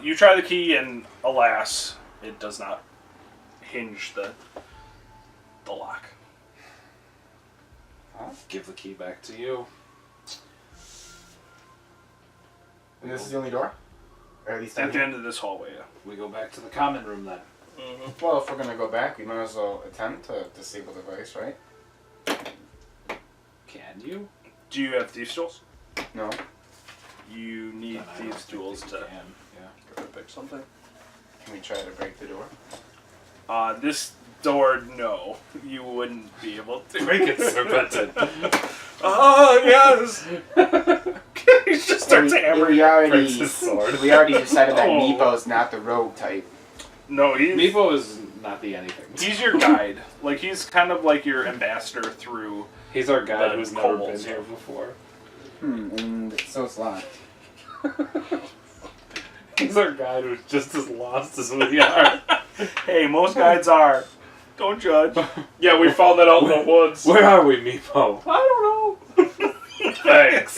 you try the key, and alas, it does not hinge the lock. Give the key back to you. And this is the only door? Or at least At the end of this hallway, yeah. We go back to the common room then. Mm-hmm. Well, if we're gonna go back, we might as well attempt to disable the device, right? Can you? Do you have thieves' tools? No. You need Then I don't thieves' think tools we to. Can. Yeah. Gotta pick something. Can we try to break the door? This door, no, you wouldn't be able to Break it, serpented. Oh yes! He just starts hammering. breaks his sword. We already decided that Oh. Meepo's not the rogue type. No, Meepo is not the anything. he's your guide. Like, he's kind of like your ambassador through. He's our guy The who's never been kobolds. here before. And so it's locked. He's our guy who's just as lost as we are. Hey, most guides are. Don't judge. Yeah, we found that out in the woods. Where are we, Meepo? I don't know. Thanks.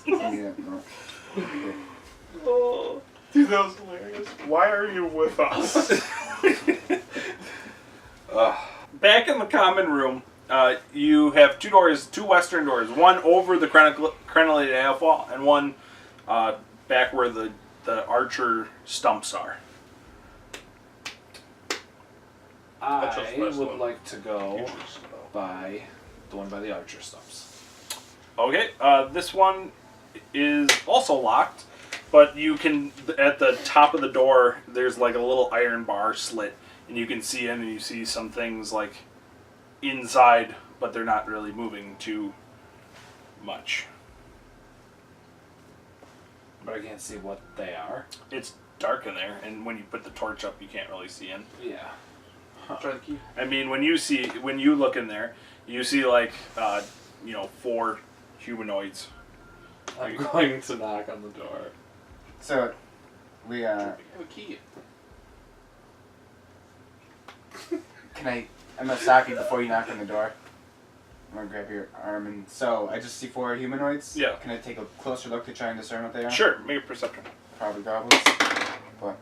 Yeah, no. Oh. Dude, that was hilarious. Why are you with us? Back in the common room, you have two doors, two western doors. One over the crenellated half wall, and one back where the archer stumps are. That's just I the best would one. like to go by the one by the archer stumps. Okay, this one is also locked, but you can, at the top of the door, there's like a little iron bar slit, and you can see in and you see some things like inside, but they're not really moving too much. But I can't see what they are. It's dark in there, and when you put the torch up, you can't really see in. Yeah. Try the key. I mean, when you look in there, you see like, 4 humanoids. I'm going to knock on the door. So, we, I have a key. I'm gonna stop you before you knock on the door. I'm gonna grab your arm and, so, I just see 4 humanoids? Yeah. Can I take a closer look to try and discern what they are? Sure, make a perception. Probably goblins. But,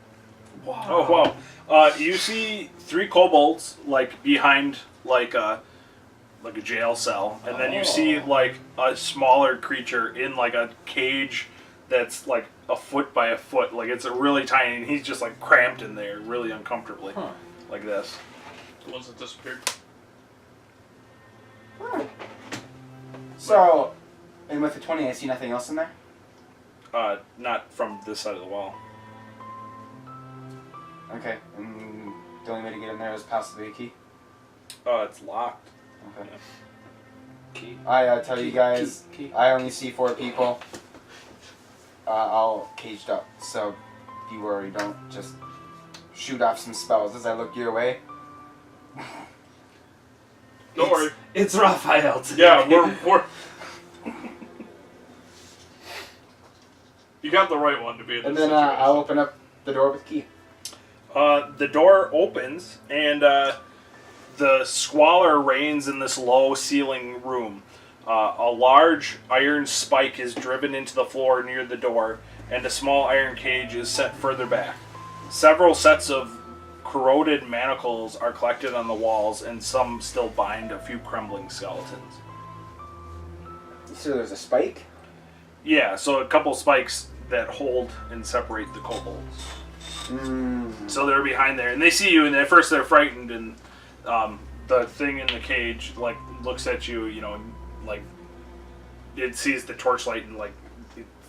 Wow. Oh wow! You see 3 kobolds like behind like a jail cell, and then you see like a smaller creature in like a cage that's like a foot by a foot. Like, it's a really tiny, and he's just like cramped in there, really uncomfortably, like this. The ones that disappeared. so, and with the 20, I see nothing else in there? Not from this side of the wall. Okay. The only way to get in there is possibly a key. It's locked. Okay. Key. I tell you guys, Key. I only see 4 people. All caged up, so be worried. Don't just shoot off some spells as I look your way. Don't worry. It's Raphael today. Yeah, we're. You got the right one to be in this And then situation. I'll open up the door with key. The door opens, and the squalor reigns in this low-ceiling room. A large iron spike is driven into the floor near the door, and a small iron cage is set further back. Several sets of corroded manacles are collected on the walls, and some still bind a few crumbling skeletons. So there's a spike? Yeah, so a couple spikes that hold and separate the kobolds. So they're behind there, and they see you, and at first they're frightened, and the thing in the cage like looks at you, you know, like it sees the torchlight and like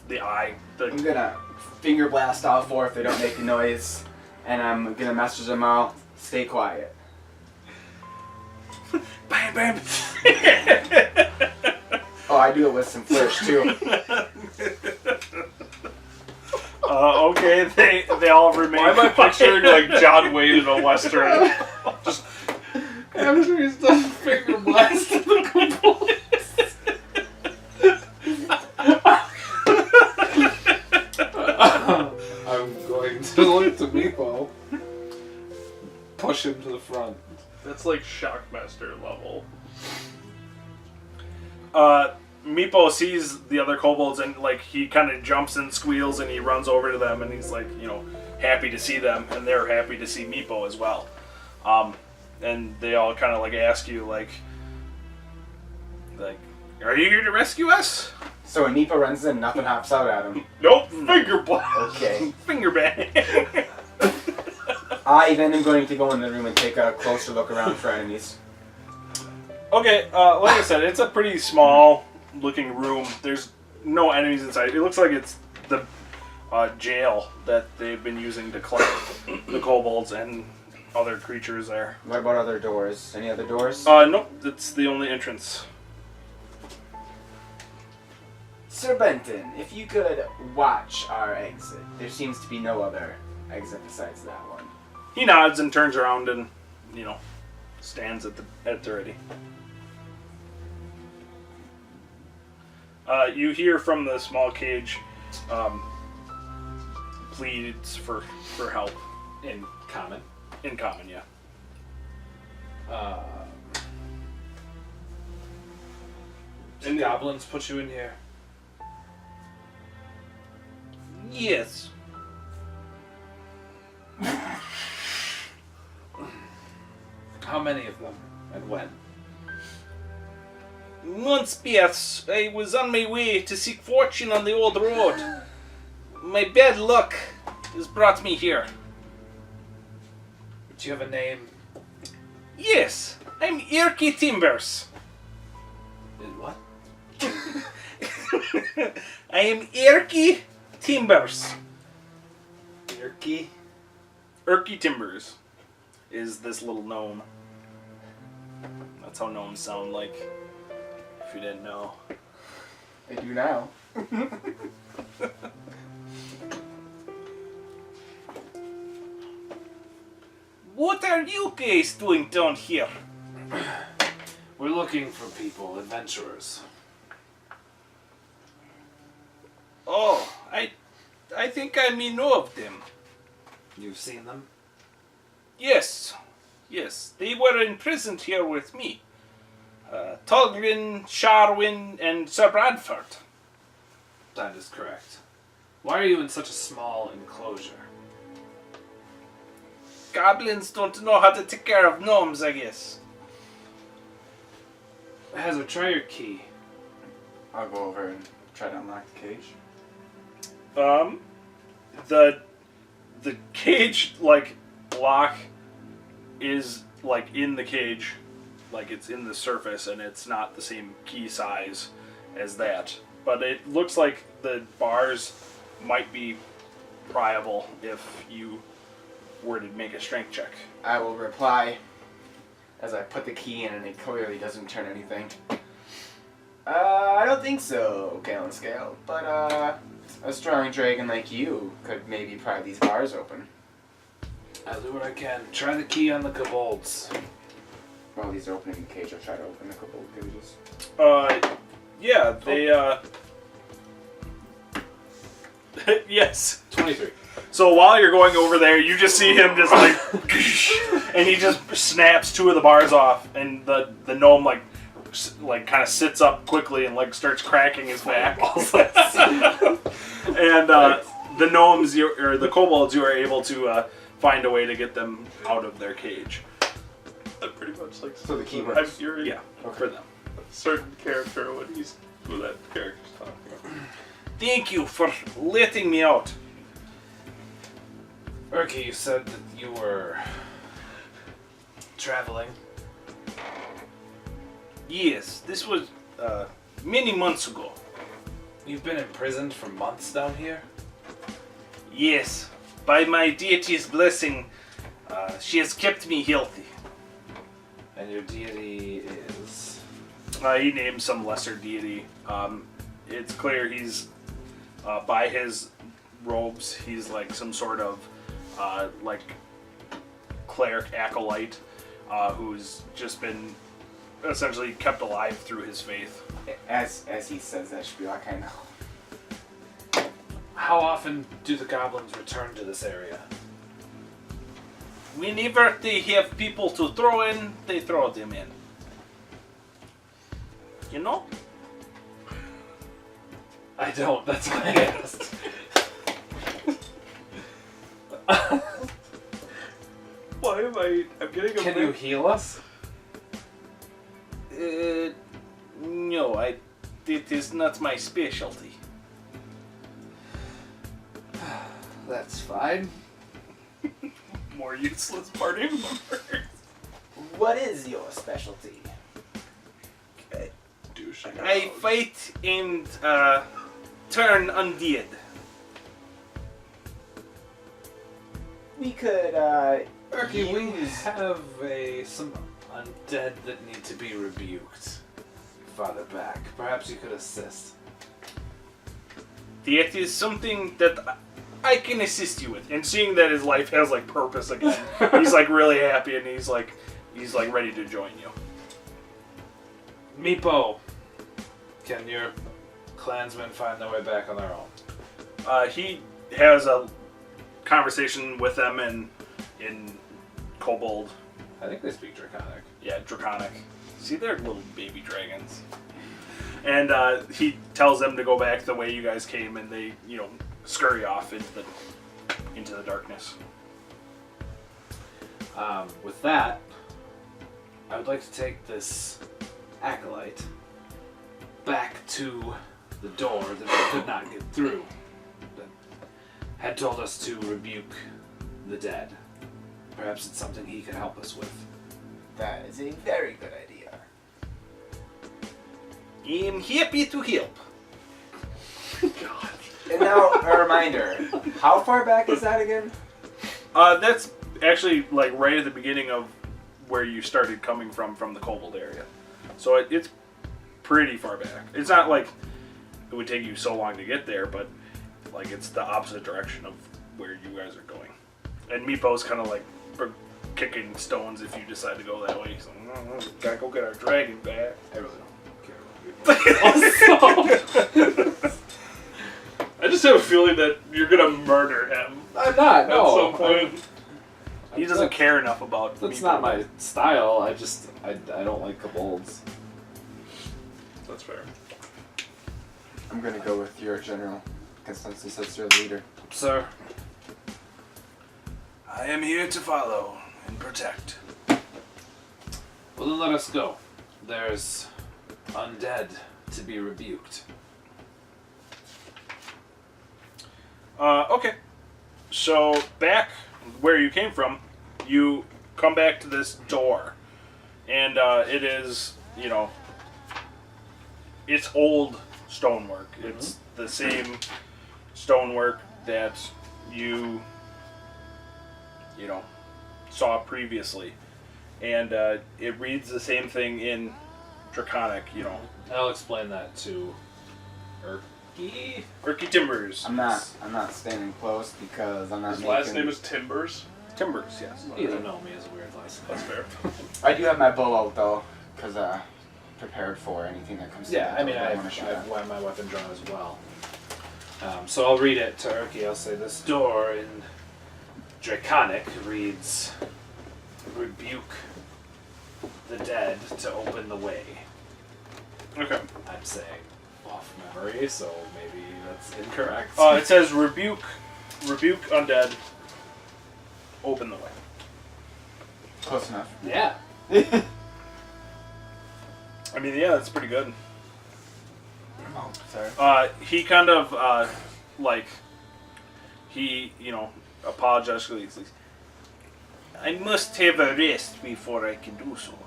the eye. I'm gonna finger blast all 4 if they don't make a noise, and I'm gonna message them all, stay quiet. Bam, bam. Oh, I do it with some flourish too. Okay, they all remain. Why am I picturing like John Wayne in a western? Just After he's done finger blasting the kobolds. I'm going to look to Meepo. Push him to the front. that's like Shockmaster level. Meepo sees the other kobolds and like he kind of jumps and squeals and he runs over to them and he's like, you know, happy to see them and they're happy to see Meepo as well. And they all kind of like ask you like, are you here to rescue us? So when Nipa runs in, nothing hops out at him. Nope, finger blast. Okay. Finger bang. I then am going to go in the room and take a closer look around for enemies. Okay, like I said, it's a pretty small looking room. There's no enemies inside. It looks like it's the jail that they've been using to collect the kobolds and other creatures there. What about other doors? Any other doors? Nope, that's the only entrance. Sir Benton, if you could watch our exit. There seems to be no other exit besides that one. He nods and turns around and, you know, stands at the ready. You hear from the small cage pleads for help. In common. In common, yeah. Did goblins put you in here? Yes. How many of them? And when? Once, yes, I was on my way to seek fortune on the old road. My bad luck has brought me here. Do you have a name? Yes, I'm Irky Timbers. What? I am Irky Timbers. Yerky? Irky Timbers is this little gnome. That's how gnomes sound like, if you didn't know. I do now. What are you guys doing down here? We're looking for people, adventurers. Oh, I think I may know of them. You've seen them? Yes, they were imprisoned here with me. Tolgrin, Sharwin, and Sir Bradford. That is correct. Why are you in such a small enclosure? Goblins don't know how to take care of gnomes, I guess. Hazard, try your key. I'll go over and try to unlock the cage. The cage, like, lock is, like, in the cage. Like, it's in the surface, and it's not the same key size as that. But it looks like the bars might be pryable if you were to make a strength check. I will reply as I put the key in and it clearly doesn't turn anything. I don't think so, Gallon Scale, but a strong dragon like you could maybe pry these bars open. I'll do what I can. Try the key on the kobolds. While these are opening the cage, I'll try to open the kobold cages. Yeah, they, yes. 23. So while you're going over there, you just see him just like, and he just snaps 2 of the bars off, and the gnome like kind of sits up quickly and like starts cracking his back. And the gnomes or the kobolds, you are able to find a way to get them out of their cage. That pretty much like So the key works. You're Yeah, for them. a certain character when he's who that character's talking about. Thank you for letting me out. Urki, you said that you were traveling. Yes, this was many months ago. You've been imprisoned for months down here? Yes, by my deity's blessing, she has kept me healthy. And your deity is... He named some lesser deity. It's clear he's, by his robes, he's like some sort of, like, cleric acolyte, who's just been essentially kept alive through his faith. As he says that spiel, I kind of... How often do the goblins return to this area? Whenever they have people to throw in, they throw them in. You know? I don't, that's why I asked. Why am I'm getting a Can you heal us? No, it is not my specialty. That's fine. more useless party members? What is your specialty? Douching I out. fight and turn undead. We could, Urki, we use... have some undead that need to be rebuked. Farther back. Perhaps you could assist. That is something that I can assist you with. And seeing that his life has like purpose again, he's like really happy and he's like ready to join you. Meepo, can your clansmen find their way back on their own? He has a conversation with them in Kobold. I think they speak Draconic. Yeah, Draconic. See, they're little baby dragons. And he tells them to go back the way you guys came, and they, scurry off into the darkness. With that, I would like to take this acolyte back to the door that we could not get through. That had told us to rebuke the dead. Perhaps it's something he could help us with. That is a very good idea. I'm happy to help. And now, a reminder, how far back is that again? That's actually like right at the beginning of where you started coming from the Kobold area. So it's pretty far back. It's not like it would take you so long to get there, but like it's the opposite direction of where you guys are going. And Meepo's kind of like kicking stones if you decide to go that way. He's like, gotta go get our dragon back. I really don't care about you. I just have a feeling that you're gonna murder him I'm not, at no. some point. He doesn't care enough about That's Meepo. not my style. I don't like kobolds. That's fair. I'm gonna go with your general consensus as your leader. Sir, I am here to follow and protect. well then let us go. There's undead to be rebuked. Okay. So back where you came from, you come back to this door, and it is, it's old stonework. It's the same stonework that you saw previously, and it reads the same thing in Draconic. I'll explain that to Erky. Erky Timbers. I'm not standing close because I'm not His making... last name is Timbers. Timbers, yes. You don't know me as a weird last name. That's fair. I do have my bow out though, because prepared for anything that comes. Yeah, I mean, I want to shoot have at. my weapon drawn as well. So I'll read it to Erky. I'll say this door in Draconic reads, "Rebuke the dead to open the way." Okay. I'm saying off memory, so maybe that's incorrect. It says rebuke undead, open the way. Close enough. Yeah. I mean, yeah, that's pretty good. Oh, sorry. He kind of, apologetically says, "I must have a rest before I can do so.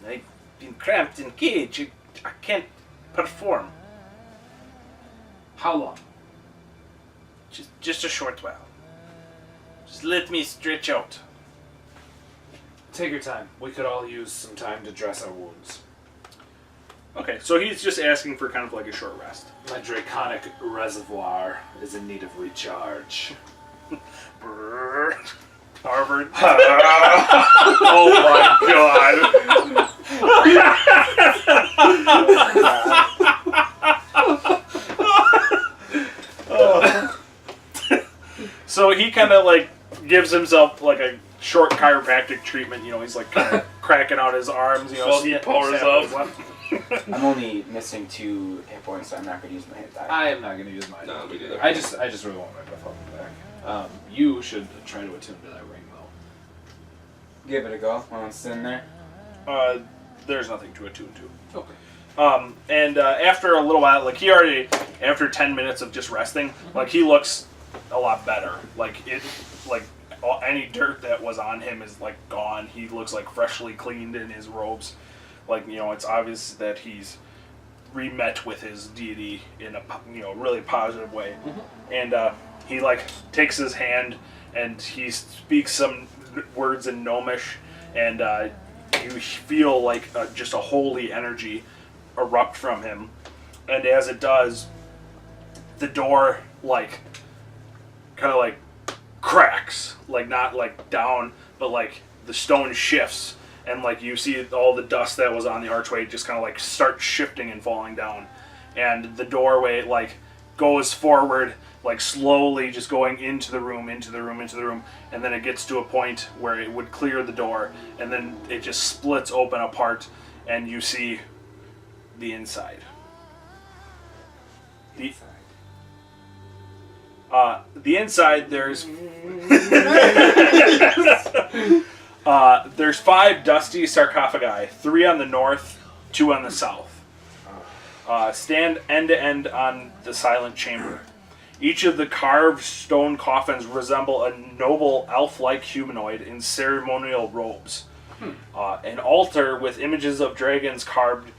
I've been cramped in cage. I can't perform. How long? Just a short while. Just let me stretch out." Take your time. We could all use some time to dress our wounds. Okay, so he's just asking for kind of like a short rest. My Draconic reservoir is in need of recharge. Brrr. Harvard. Oh my god. So he kind of like gives himself like a short chiropractic treatment. He's like kind of cracking out his arms. While he powers up. I'm only missing 2 hit points, so I'm not going to use my hit die. I am not going to use mine. No, me neither. I just really want my buff back. You should try to attune to that ring, though. Give it a go while I'm sitting there. There's nothing to attune to. Okay. And after a little while, like he already, after 10 minutes of just resting, like he looks a lot better. Any dirt that was on him is like gone. He looks like freshly cleaned in his robes. It's obvious that he's re-met with his deity in a really positive way. Mm-hmm. And he takes his hand and he speaks some words in Gnomish, and you feel like just a holy energy erupt from him. And as it does, the door kind of cracks, not down, but the stone shifts. And you see all the dust that was on the archway just kind of start shifting and falling down, and the doorway goes forward, slowly just going into the room, and then it gets to a point where it would clear the door, and then it just splits open apart, and you see the inside. The inside there's there's 5 dusty sarcophagi, 3 on the north, 2 on the south. Stand end to end on the silent chamber. Each of the carved stone coffins resemble a noble elf-like humanoid in ceremonial robes. An altar with images of dragons carved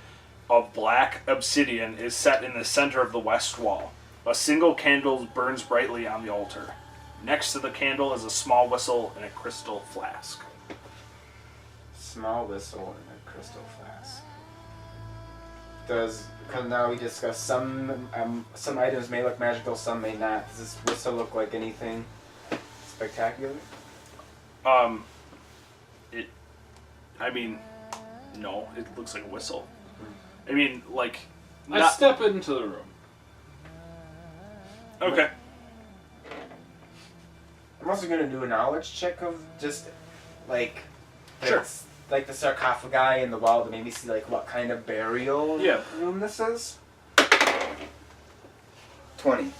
of black obsidian is set in the center of the west wall. A single candle burns brightly on the altar. Next to the candle is a small whistle and a crystal flask. Small whistle and a crystal flask. Because now we discussed some items may look magical, some may not. Does this whistle look like anything spectacular? No, it looks like a whistle. I step into the room. Okay. I'm also going to do a knowledge check of just, Sure. the sarcophagi in the wall to maybe see, what kind of burial room this is. 20.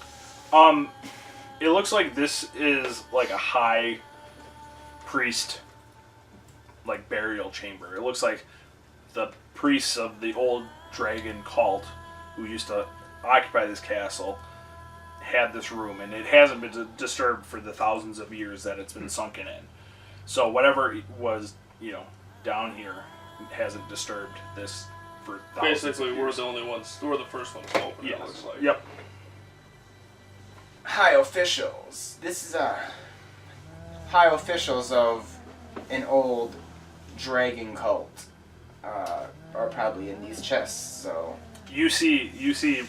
It looks like this is, a high priest, burial chamber. It looks like the priests of the old dragon cult who used to occupy this castle had this room, and it hasn't been disturbed for the thousands of years that it's been sunken in. So whatever was, down here hasn't disturbed this for thousands Basically, of we're years. the only ones. We're the first ones to open it. Yes. It looks like. Yep. Hi, officials. This is high officials of an old dragon cult are probably in these chests. So You see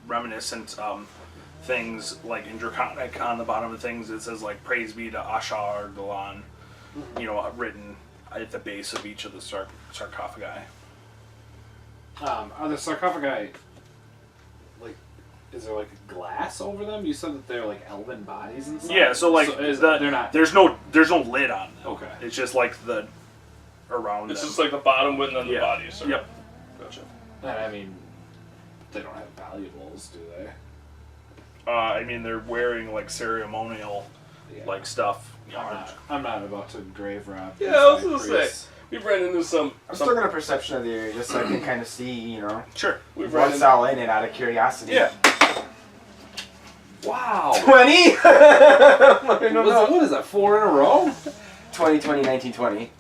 reminiscent things like in Draconic on the bottom of things. It says like "Praise be to Ashar Galan," written at the base of each of the sarcophagi. Are the sarcophagi like? Is there like a glass over them? You said that they're like elven bodies and stuff. Yeah, so like they're not. There's no lid on them. Okay. It's just like the around. It's them. just like the bottom and then the Yeah. bodies. So. Yep. Gotcha. And I mean, they don't have valuables, do they? I mean, they're wearing like ceremonial Yeah. like stuff. I'm not about to grave rob. Yeah, I was these gonna priests. say. We've ran into some. I'm still gonna perception of the area just so I can kind of see, Sure. We've ran what's into. all in it out of curiosity. Yeah. Wow. 20. What is that? 4 in a row? 2020, 1920.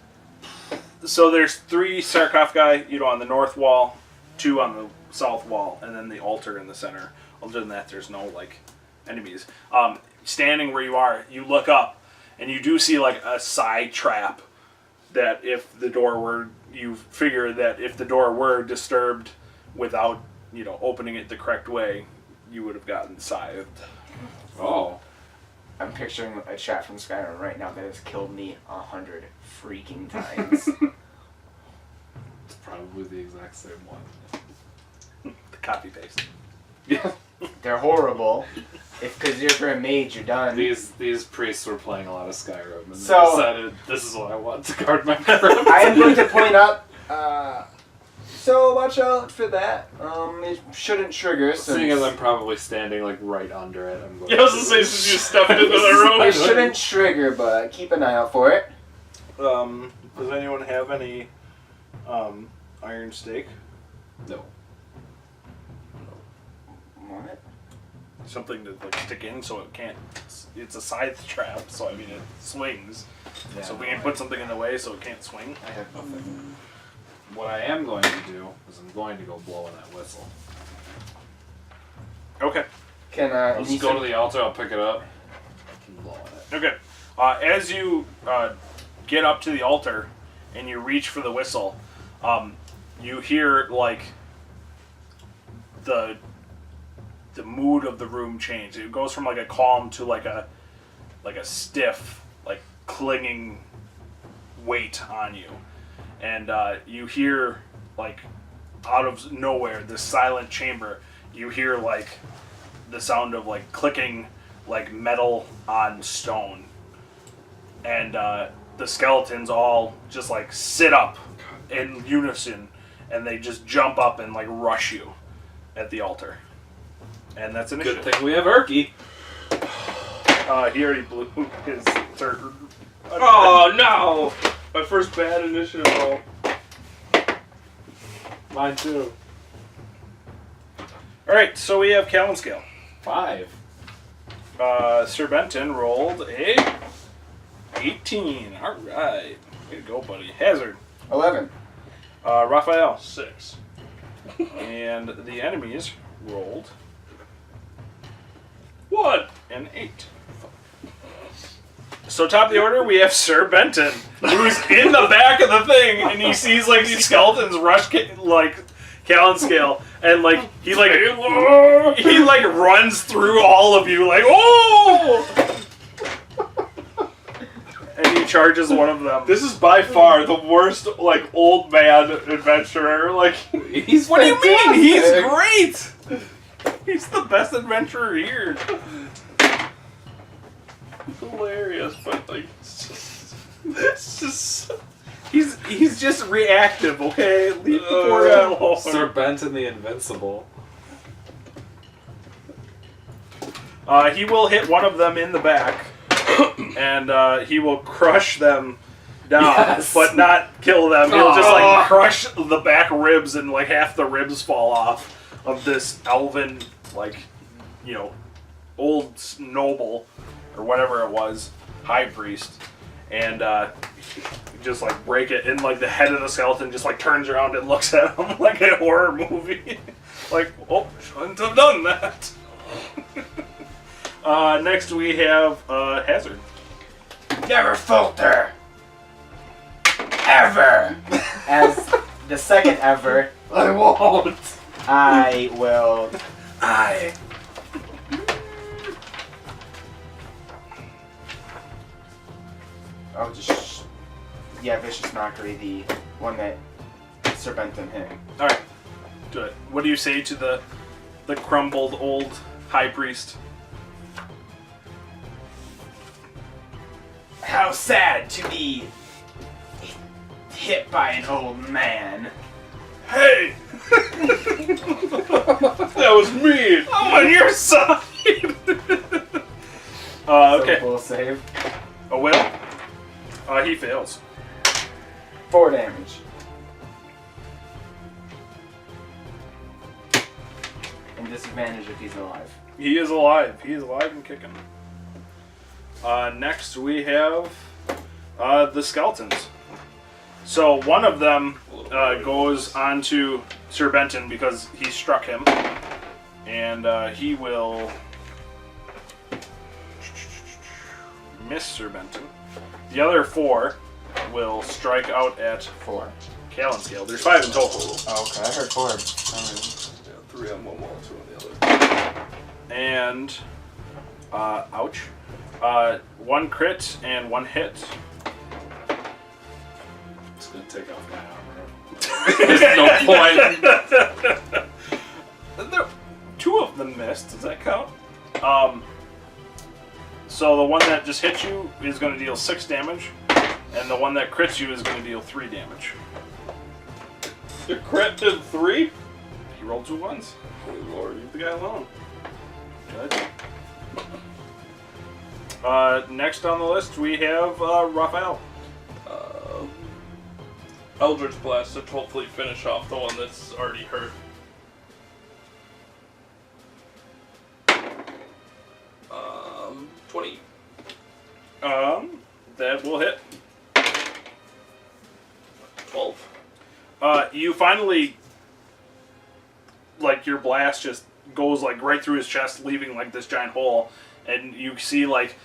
So there's 3 sarcophagi, on the north wall, 2 on the south wall, and then the altar in the center. Other than that, there's no like enemies. Standing where you are, you look up, and you do see like a side trap. That if the door were, you figure that if the door were disturbed without, opening it the correct way, you would have gotten scythed. Oh. I'm picturing a chat from Skyrim right now that has killed me 100 freaking times. It's probably the exact same one. The copy paste. Yeah. They're horrible. Because you're a mage, you're done. These priests were playing a lot of Skyrim and So- they decided this is what I want to guard my crown. I am going to point out, so watch out for that. It shouldn't trigger. Seeing as I'm probably standing like right under it, I'm going Yeah, I was gonna say since you stepped into the room. It shouldn't trigger, but keep an eye out for it. Does anyone have any iron stake? No. What? Something to like stick in so it can't. It's a scythe trap, so I mean it swings. Yeah, So we no, can put something in the way so it can't swing. I have nothing. What I am going to do is I'm going to go blow in that whistle. Okay. Can I'll just go to the altar, I'll pick it up, and blow in it. Okay. As you get up to the altar and you reach for the whistle, you hear like the mood of the room change. It goes from like a calm to like a stiff, like clinging weight on you, and you hear like out of nowhere, this silent chamber. You hear like the sound of like clicking, like metal on stone, and the skeletons all just like sit up in unison, and they just jump up and like rush you at the altar. And that's initiative. Good thing we have Erky. He already blew his third. Oh no! My first bad initiative roll. Mine too. Alright, so we have Callan Scale. 5. Sir Benton rolled a 18. Alright. Way to go, buddy. Hazard. 11. Raphael. 6. And the enemies rolled 1. an 8. So top of the order, we have Sir Benton, who's in the back of the thing, and he sees like these skeletons rush like Callan Scale, and like he runs through all of you like oh, and he charges one of them. This is by far the worst, like, old man adventurer. Like, He's What do you mean? He's fantastic. great. He's the best adventurer here. hilarious, but like, it's just. He's just reactive, okay? Leave the poor guy alone. Sir Benton the Invincible. He will hit one of them in the back, and he will crush them down, Yes. but not kill them. He'll just Aw. like crush the back ribs, and like half the ribs fall off of this elven, like, old noble or whatever it was, high priest, and just like break it, and like the head of the skeleton just like turns around and looks at him like a horror movie, like, oh, shouldn't have done that. Next we have Hazard. never falter. Ever. As the second ever, I won't. I will. Oh, just. Yeah, Vicious Mockery, the one that Serpentin hit. All right, do it. What do you say to the crumbled old high priest? How sad to be hit by an old man. Hey, That was mean. I'm on your side. Okay. So we'll save. A will? He fails. 4 damage. And disadvantage if he's alive. He is alive. He is alive and kicking. Next we have the skeletons. So one of them goes onto Sir Benton because he struck him, and he will miss Sir Benton. The other 4 will strike out at 4. Callan scale. There's 5 in total. Oh, okay, I heard 4. Yeah, 3 on one wall, 2 on the other. And ouch. 1 crit and 1 hit. It's gonna take off my armor. There's no point. 2 of them missed. Does that count? So the one that just hits you is going to deal 6 damage, and the one that crits you is going to deal 3 damage. The crit did 3? He rolled 2 ones. Holy lord. Leave the guy alone. Good. Next on the list we have Raphael. Eldritch Blast to hopefully finish off the one that's already hurt. Um, 20. That will hit. 12. You finally, like, your blast just goes like right through his chest, leaving like this giant hole, and you see like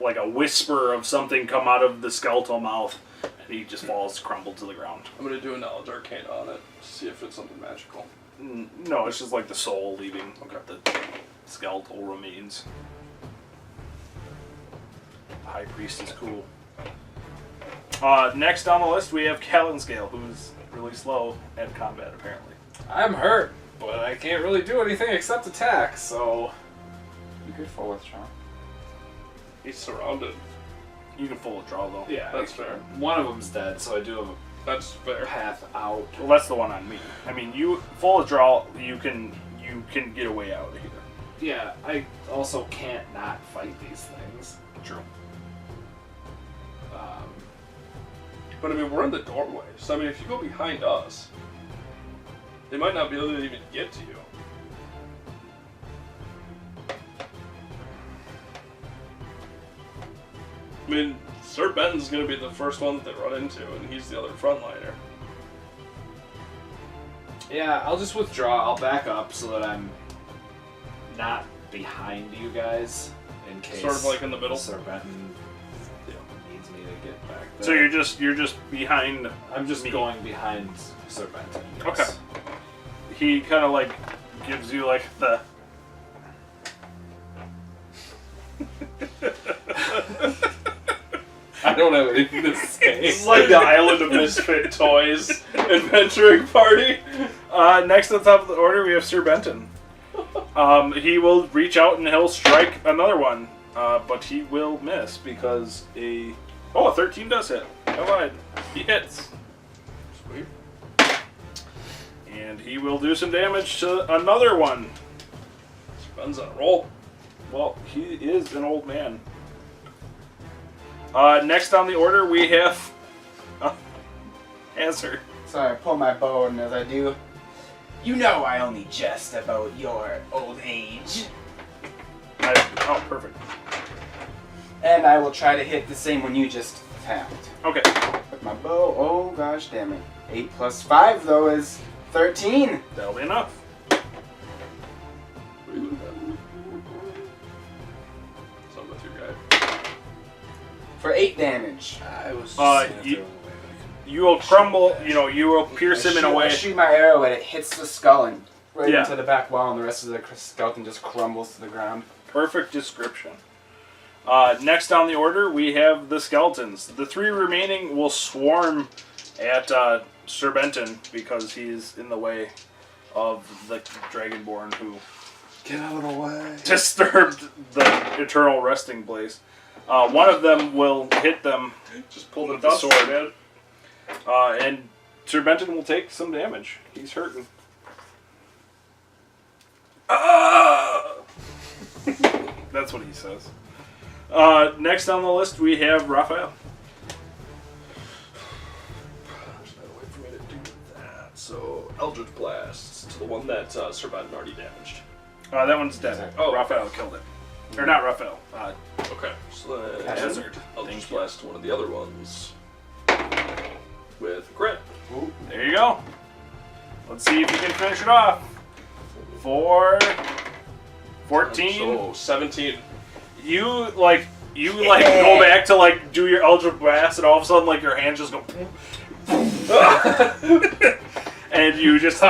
a whisper of something come out of the skeletal mouth, and he just falls crumbled to the ground. I'm gonna do a Knowledge Arcana on it to see if it's something magical. No, it's just like the soul leaving the skeletal remains. The High Priest is cool. Next on the list we have Callan-Scale, who's really slow at combat apparently. I'm hurt, but I can't really do anything except attack, so... You could full withdraw. He's surrounded. You can full withdraw though. Yeah, That's fair. One of them's dead, so I do have That's a fair. path out. Well, that's the one on me. I mean, you full withdraw, you can get away out of here. Yeah, I also can't not fight these things. True. But I mean, we're in the doorway, so I mean, if you go behind us, they might not be able to even get to you. I mean, Sir Benton's gonna be the first one that they run into, and he's the other frontliner. Yeah, I'll just withdraw. I'll back up so that I'm not behind you guys in case. Sort of like in the middle. Sir Benton needs me to get back there. So you're just behind. I'm just me. going behind Sir Benton. Yes. Okay. He kind of like gives you like the. I don't have anything to say. It's like the Island of Misfit Toys adventuring party. Next on top of the order, we have Sir Benton. He will reach out and he'll strike another one, but he will miss because a 13 does hit. I lied. He hits. Sweet. And he will do some damage to another one. Ben's on a roll. Well, he is an old man. Next on the order, we have Hazard. So I pull my bow, and as I do, you know I only jest about your old age. Perfect. And I will try to hit the same one you just tapped. Okay. With my bow, oh gosh damn it. 8 plus 5 though is 13. That'll be enough. Where you with that? So I'm with your guy. For 8 damage. I was just Uh, gonna you- throw it away, but You will crumble, you will pierce him in a I way. shoot my arrow and it hits the skull and right Yeah. into the back wall, and the rest of the skeleton just crumbles to the ground. Perfect description. Next on the order, we have the skeletons. The 3 remaining will swarm at Sir Benton because he's in the way of the Dragonborn who get out of the way. disturbed the eternal resting place. One of them will hit them Just pull the with the dust, sword. man. And Sir Benton will take some damage. He's hurting. That's what he says. Next on the list, we have Raphael. There's no way for me to do that. So, Eldritch Blast to the one that Sir Benton already damaged. That one's dead. Oh. Raphael killed it. Or not Raphael. Okay. So then, Hazard. Eldritch Thank you. Blast to one of the other ones. With crit. There you go. Let's see if you can finish it off. 4, 14. So, 17. You go back to do your Eldritch Blast, and all of a sudden your hands just go. And you just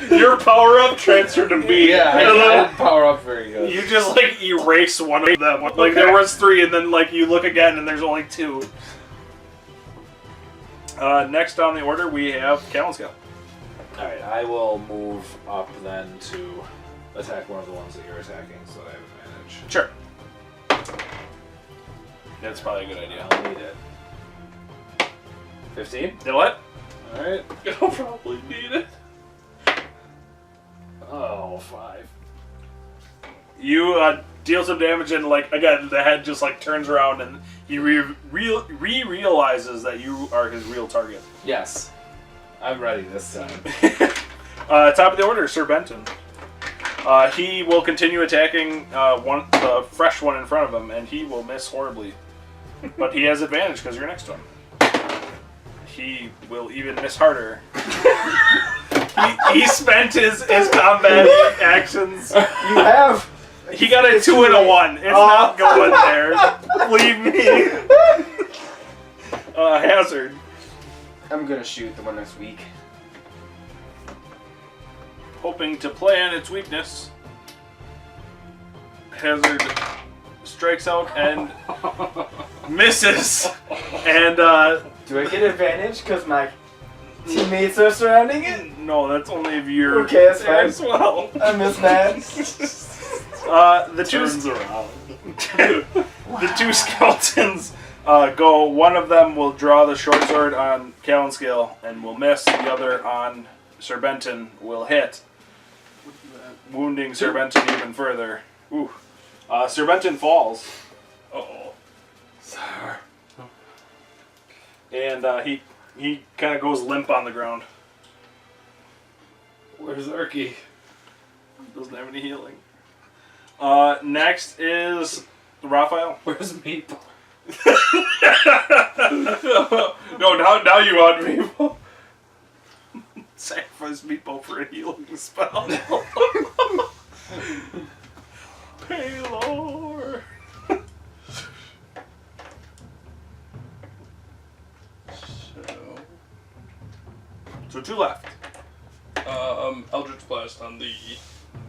your power up transferred to me. Yeah, I And then didn't power up very good. you just erase one of them. There was 3, and then you look again, and there's only 2. Next on the order, we have Calenscale. Alright, I will move up then to attack one of the ones that you're attacking so that I have advantage. Sure. That's probably a good idea. I'll need it. 15? You know what? Alright. You'll probably need it. Oh, 5. You deal some damage, and again, the head just turns around, and he realizes that you are his real target. Yes. I'm ready this time. Top of the order, Sir Benton. He will continue attacking the fresh one in front of him, and he will miss horribly. But he has advantage because you're next to him. He will even miss harder. he spent his combat actions. You have. He got a 2 and a 1. It's not going there. Believe me. Hazard. I'm gonna shoot the one that's weak. Hoping to play on its weakness. Hazard strikes out and misses. And Do I get advantage because my teammates are surrounding it? no, that's only if you're Okay, that's there fine. as well. I miss that. The two Turns around. the 2 skeletons go. One of them will draw the short sword on Calenscale and will miss. The other on Sir Benton will hit, wounding Sir Benton even further. Ooh. Sir Benton falls. Uh-oh. Sir. And he kind of goes limp on the ground. Where's Erky? Doesn't have any healing. Next is Raphael. Where's Meatball? No, now you want me. Sacrifice Meatball for a healing spell. Paylor. So 2 left. Eldritch Blast on the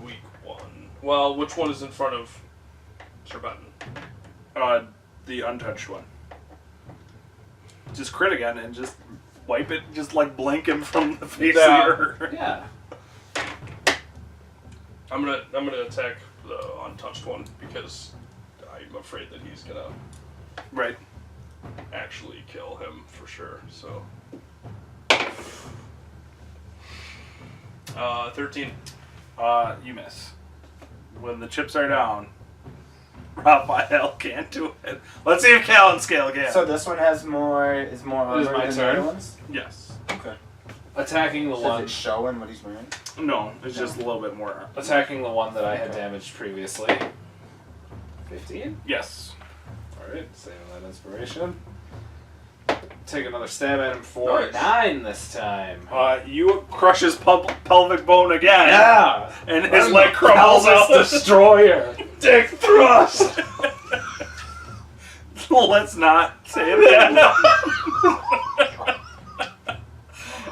weak one. Well, which one is in front of Sir Benton? The untouched one. Just crit again and just wipe it. Just blink him from the face Yeah. of the earth. Yeah. I'm gonna attack the untouched one because I'm afraid that he's gonna Right. actually kill him for sure. So, 13. You miss. When the chips are down, Raphael can't do it. Let's see if Calenscale can. So this one is more armor It is my than the turn? other ones? Yes. Okay. Attacking the Does one. it show in what he's wearing? No, it's just a little bit more. Attacking the one that I had damaged previously. 15? Yes. Alright, saving that inspiration. Take another stab at him for Nice. 9 this time. You crush his pelvic bone again. Yeah! And his leg crumbles out. Destroyer! Dick thrust. Let's not say that.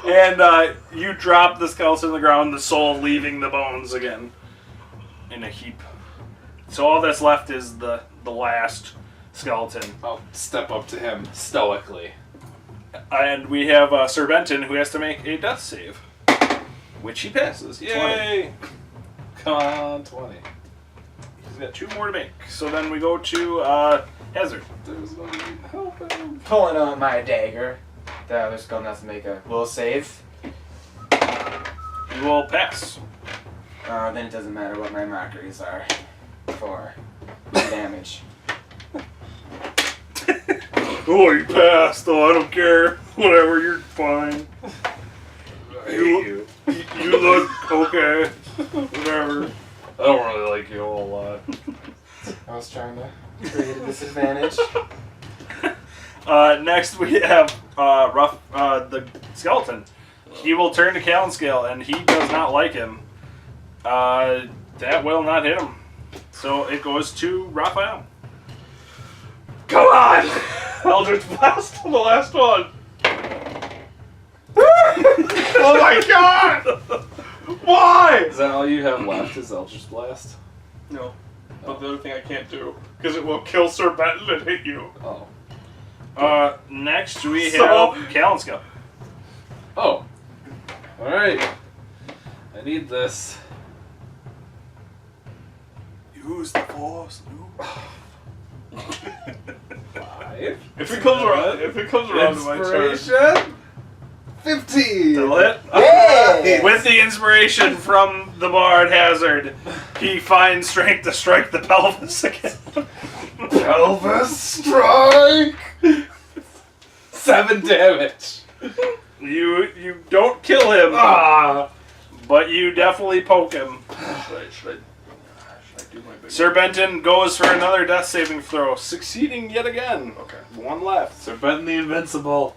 And you drop the skeleton on the ground, the soul leaving the bones again in a heap. So all that's left is the last skeleton. I'll step up to him stoically. And we have Sir Benton, who has to make a death save. Which he passes. Yay! 20. Come on, 20. He's got 2 more to make. So then we go to Hazard. There's no help him. Pulling out my dagger. The other skull has to make a will save. He will pass. Then it doesn't matter what my mockeries are for damage. Oh, you passed. Oh, I don't care. Whatever, you're fine. You look okay. Whatever. I don't really like you a whole lot. I was trying to create a disadvantage. Next we have the skeleton. He will turn to Calenscale, and he does not like him. That will not hit him. So it goes to Raphael. Come on! Eldritch Blast on the last one! Oh my god! Why? Is that all you have left is Eldritch Blast? No. But the other thing I can't do, because it will kill Sir Benton and hit you. Oh. Next we have So- Calenscale. Oh. Alright. I need this. Use the force, Luke. 5. If it comes around to my turn. Inspiration. 15. That'll hit. Yeah! With the inspiration from the Bard Hazard, he finds strength to strike the pelvis again. Pelvis strike. 7 damage. You don't kill him, but you definitely poke him. Should I do my big Sir Benton goes for another death saving throw, succeeding yet again. Okay. 1 left. Sir Benton the Invincible.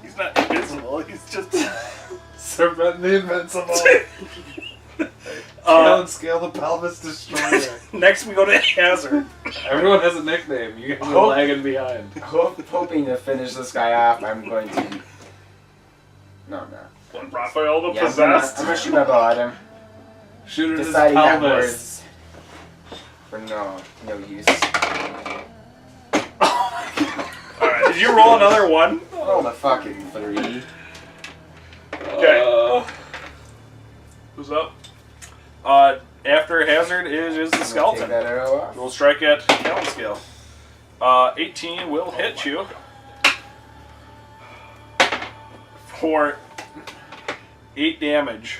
He's not invincible, he's just... Sir Benton the Invincible. Scale the Pelvis Destroyer. Next we go to Hazard. Everyone has a nickname. You guys are lagging behind. Hoping to finish this guy off, I'm going to... No, I'm not. What, Raphael the Yeah, Possessed? I'm gonna shoot my bow at him. Shoot at his Deciding that pelvis. words for no use. Alright, did you roll another 1? Roll the fucking 3. Okay. Who's up? After Hazard is the I'm gonna take skeleton. that arrow off. We'll strike at Calenscale. 18 will hit you. For 8 damage.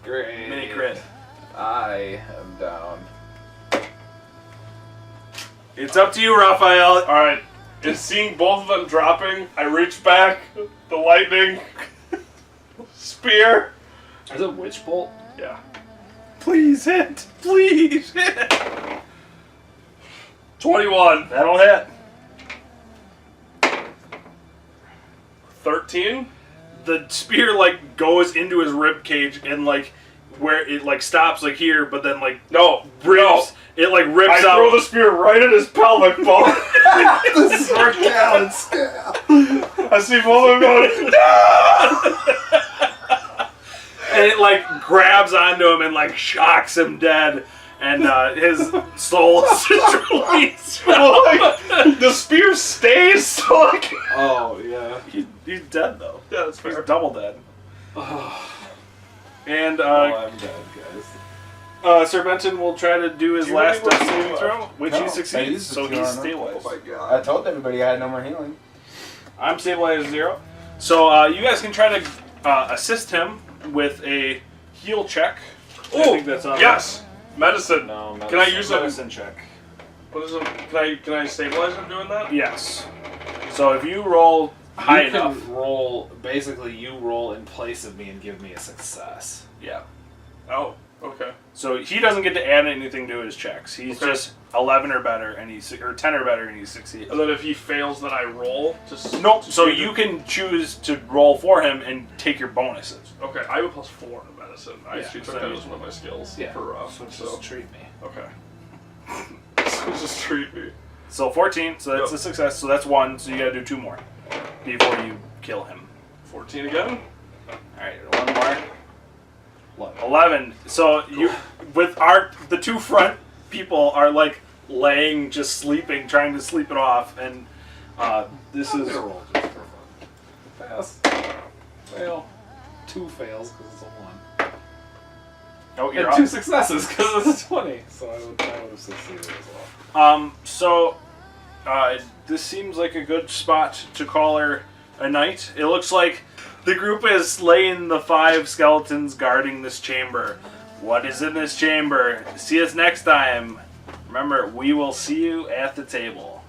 Great. Mini crit. I am down. It's up to you, Raphael. Alright. And seeing both of them dropping, I reach back, the lightning, spear. Is it Witch Bolt? Yeah. Please hit. Please hit. 21. That'll hit. 13. The spear like goes into his rib cage and like where it like stops like here, but then like No. rips. It like rips I out. throw the spear right at his pelvic bone. This is for Calenscale. I see both of them going, And it like grabs onto him and like shocks him dead, and his soul is just released. like, the spear stays, so like... Oh, yeah. He's dead though. Yeah, that's He's fair. double dead. And I'm dead, guys. Sir Benton will try to do his Do you last really death want to saving do throw, which No, he I succeeds, used so the he's cure on him. stabilized. Oh my god. I told everybody I had no more healing. I'm stabilized 0. So you guys can try to assist him with a heal check. I Oh, think that's on yes! Medicine. No, Can I use a it? medicine check. What is it? Can I stabilize him doing that? Yes. So if you roll high you enough, can roll, basically you roll in place of me and give me a success. yeah. Oh, okay. So he doesn't get to add anything to his checks. He's Okay. just 11 or better, and or 10 or better, and he succeeds. And then if he fails, then I roll? Nope. So you can choose to roll for him and take your bonuses. Okay, I have a +4 in medicine. I Yeah, actually took so that you- as one of my skills Yeah. for So so just treat me. okay. So just treat me. So 14, so that's a success. So that's 1, so you gotta do 2 more before you kill him. 14 again. Alright, 1 more. 11. 11. So you, with the 2 front people are like laying, just sleeping, trying to sleep it off, and this I'm is... gonna roll just for fun. Pass. Fail. 2 fails because it's a 1. Oh, you're And up. 2 successes because it's a 20. So I would have succeeded as well. So this seems like a good spot to call her a night. It looks like the group is slaying the 5 skeletons guarding this chamber. What is in this chamber? See us next time. Remember, we will see you at the table.